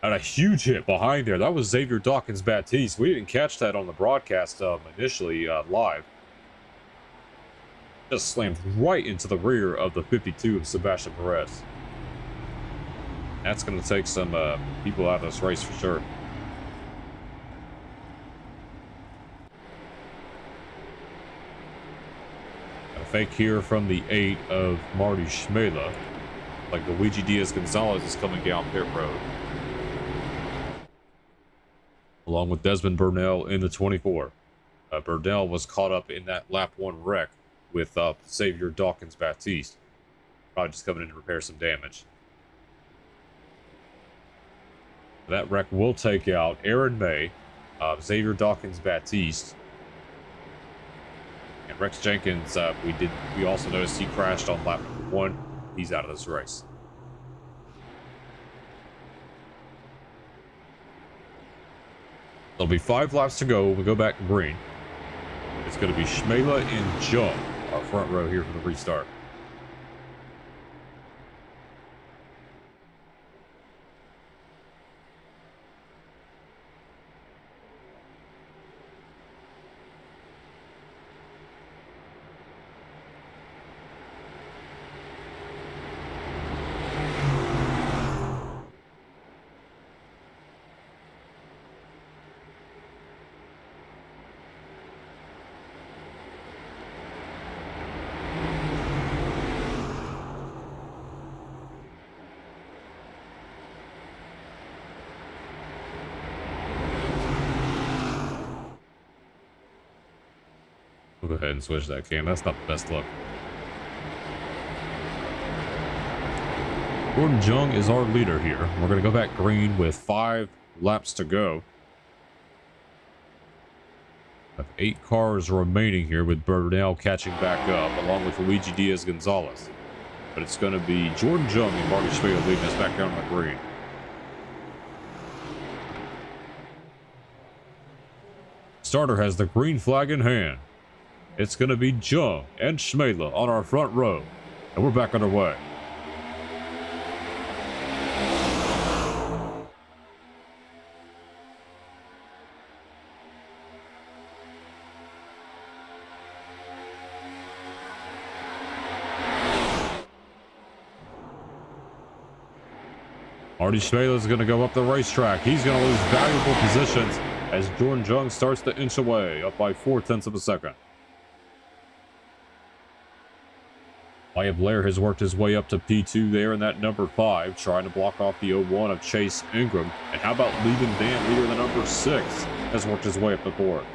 S1: Had a huge hit behind there. That was Xavier Dawkins-Baptiste. We didn't catch that on the broadcast initially live. Just slammed right into the rear of the 52 of Sebastian Perez. That's going to take some people out of this race for sure. A fake here from the 8 of Marty Shmela. Like Luigi Diaz-Gonzalez is coming down pit road. Along with Desmond Burnell in the 24. Burnell was caught up in that lap 1 wreck with Xavier Dawkins-Baptiste. Probably just coming in to repair some damage. That wreck will take out Aaron May, Xavier Dawkins-Baptiste, and Rex Jenkins. We also noticed he crashed on lap number 1. He's out of this race. There'll be 5 laps to go when we go back to green. It's going to be Shmela and Jung, our front row here for the restart. We'll go ahead and switch that cam. That's not the best look. Jordan Jung is our leader here. We're going to go back green with 5 laps to go. We have 8 cars remaining here with Burnell catching back up along with Luigi Diaz-Gonzalez. But it's going to be Jordan Jung and Marty Schweda leading us back down on the green. Starter has the green flag in hand. It's going to be Jung and Schmedla on our front row. And we're back underway. Marty Schmedla is going to go up the racetrack. He's going to lose valuable positions as Jordan Jung starts to inch away, up by 0.4 of a second. Wyatt Blair has worked his way up to P2 there in that number 5, trying to block off the 01 of Chase Ingram. And how about Levin Van Leer, the number 6, has worked his way up the board.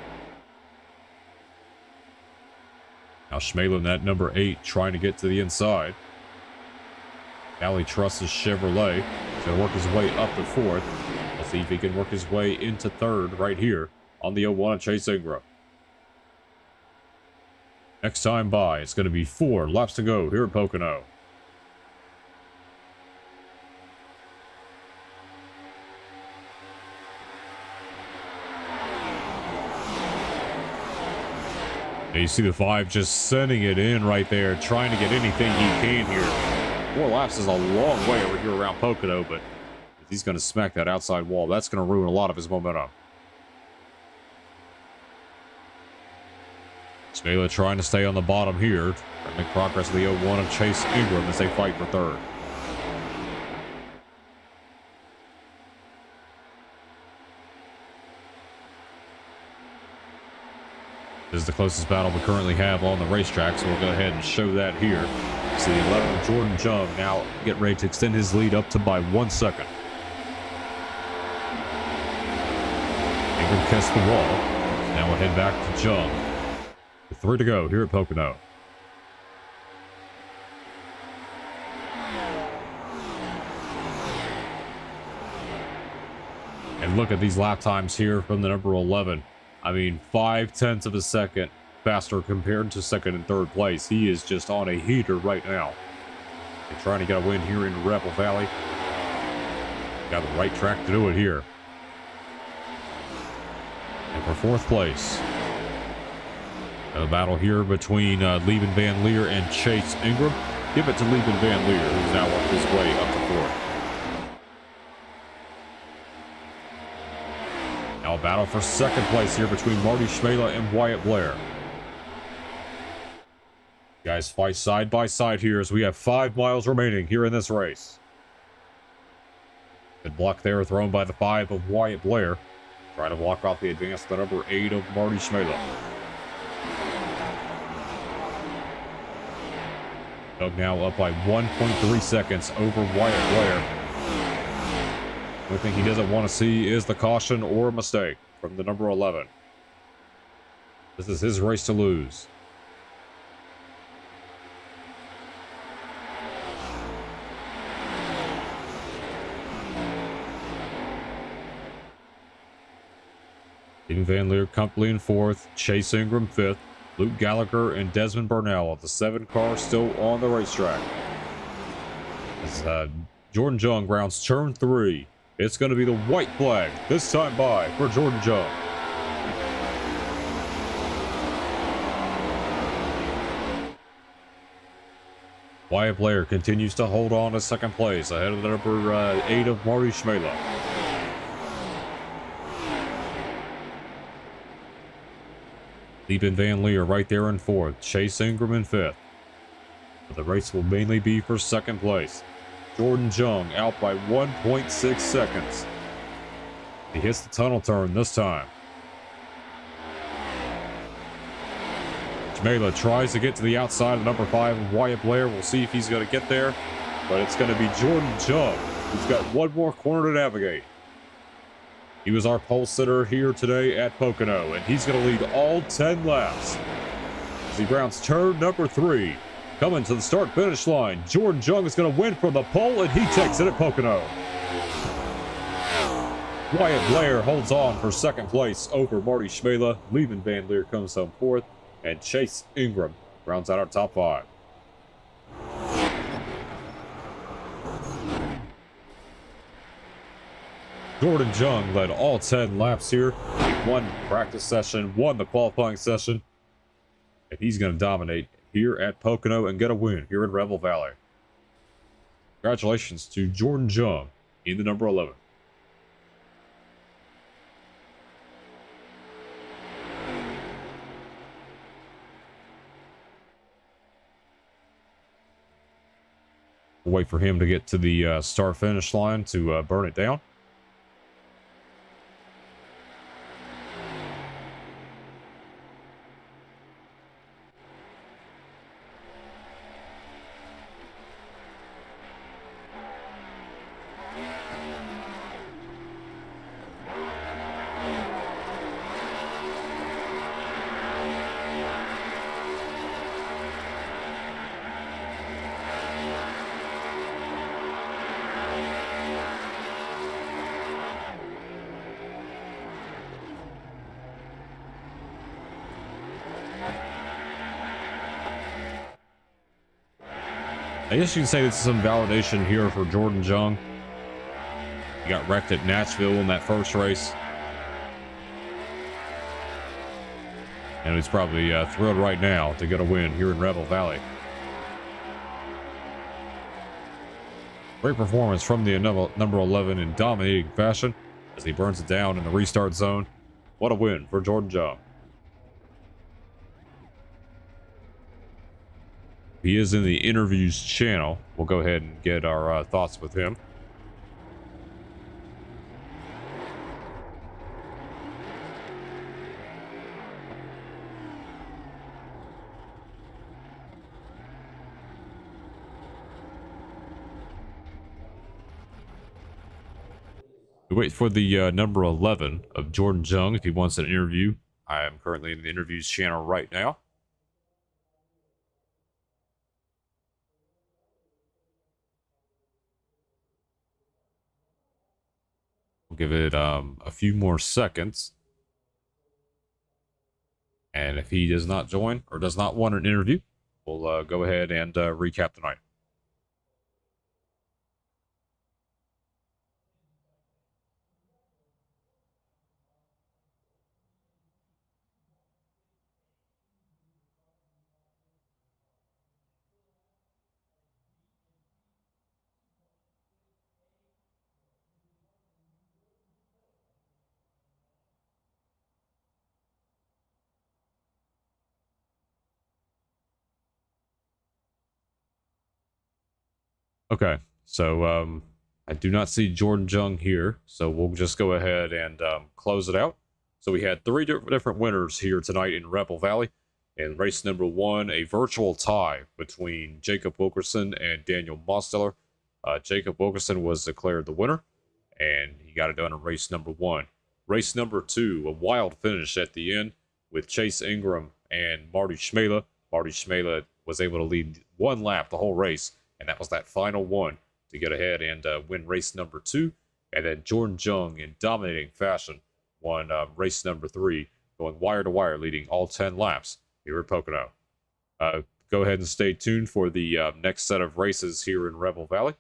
S1: Now Schmedla in that number 8 trying to get to the inside. Valley trusts his Chevrolet. He's going to work his way up to 4th. We'll see if he can work his way into 3rd right here on the 01 of Chase Ingram. Next time by, it's going to be 4 laps to go here at Pocono. And you see the 5 just sending it in right there, trying to get anything he can here. 4 laps is a long way over here around Pocono, but if he's going to smack that outside wall, that's going to ruin a lot of his momentum. Schmedla trying to stay on the bottom here, trying to make progress of the 01 of Chase Ingram as they fight for 3rd. This is the closest battle we currently have on the racetrack, so we'll go ahead and show that here. See the 11 of Jordan Jung now get ready to extend his lead up to by 1 second. Ingram kissed the wall. Now we'll head back to Jung. With 3 to go here at Pocono. And look at these lap times here from the number 11. I mean, 0.5 of a second faster compared to 2nd and 3rd place. He is just on a heater right now. They're trying to get a win here in Rebel Valley. Got the right track to do it here. And for 4th place, a battle here between Levin Van Leer and Chase Ingram. Give it to Levin Van Leer, who's now on his way up to 4th. Now a battle for 2nd place here between Marty Schmedla and Wyatt Blair. Guys fight side by side here as we have 5 miles remaining here in this race. Good block there thrown by the 5 of Wyatt Blair. Trying to block off the advance, the number 8 of Marty Schmedla. Doug now up by 1.3 seconds over Wyatt Blair. The only thing he doesn't want to see is the caution or a mistake from the number 11. This is his race to lose. Levin Van Leer comfortably in 4th, Chase Ingram 5th, Luke Gallagher and Desmond Burnell of the 7 car still on the racetrack. As Jordan Jung rounds turn 3, it's going to be the white flag this time by for Jordan Jung. Wyatt Blair continues to hold on to 2nd place ahead of the number 8 of Marty Schmedla. Levin Van Leer right there in 4th. Chase Ingram in 5th. But the race will mainly be for 2nd place. Jordan Jung out by 1.6 seconds. He hits the tunnel turn this time. Schmedla tries to get to the outside of number 5 of Wyatt Blair. We'll see if he's going to get there. But it's going to be Jordan Jung, who's got one more corner to navigate. He was our pole sitter here today at Pocono, and he's going to lead all 10 laps. as he rounds turn number 3. Coming to the start-finish line, Jordan Jung is going to win from the pole, and he takes it at Pocono. Wyatt Blair holds on for second place over Marty Schmela. Levin Van Leer comes home 4th, and Chase Ingram rounds out our top 5. Jordan Jung led all 10 laps here. He won practice session, won the qualifying session, and he's going to dominate here at Pocono and get a win here in Rebel Valley. Congratulations to Jordan Jung in the number 11. We'll wait for him to get to the start-finish line to burn it down. I guess you can say this is some validation here for Jordan Jung. He got wrecked at Nashville in that first race. And he's probably thrilled right now to get a win here in Rebel Valley. Great performance from the number 11 in dominating fashion as he burns it down in the restart zone. What a win for Jordan Jung. He is in the interviews channel. We'll go ahead and get our thoughts with him. We wait for the number 11 of Jordan Jung if he wants an interview. I am currently in the interviews channel right now. We'll give it a few more seconds. And if he does not join or does not want an interview, we'll go ahead and recap the night. Okay, so I do not see Jordan Jung here, so we'll just go ahead and close it out. So we had 3 different winners here tonight in Rebel Valley. In race number 1, a virtual tie between Jacob Wilkerson and Daniel Mosteller. Jacob Wilkerson was declared the winner, and he got it done in race number 1. Race number 2, a wild finish at the end with Chase Ingram and Marty Schmela. Marty Schmela was able to lead 1 lap the whole race, and that was that final one to get ahead and win race number 2. And then Jordan Jung, in dominating fashion, won race number 3, going wire to wire, leading all 10 laps here at Pocono. Go ahead and stay tuned for the next set of races here in Rebel Valley.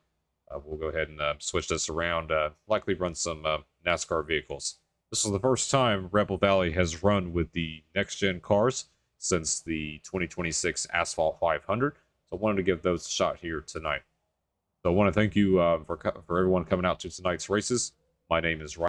S1: We'll go ahead and switch this around, likely run some NASCAR vehicles. This is the first time Rebel Valley has run with the next-gen cars since the 2026 Asphalt 500. So I wanted to give those a shot here tonight. So I want to thank you for everyone coming out to tonight's races. My name is Ryan.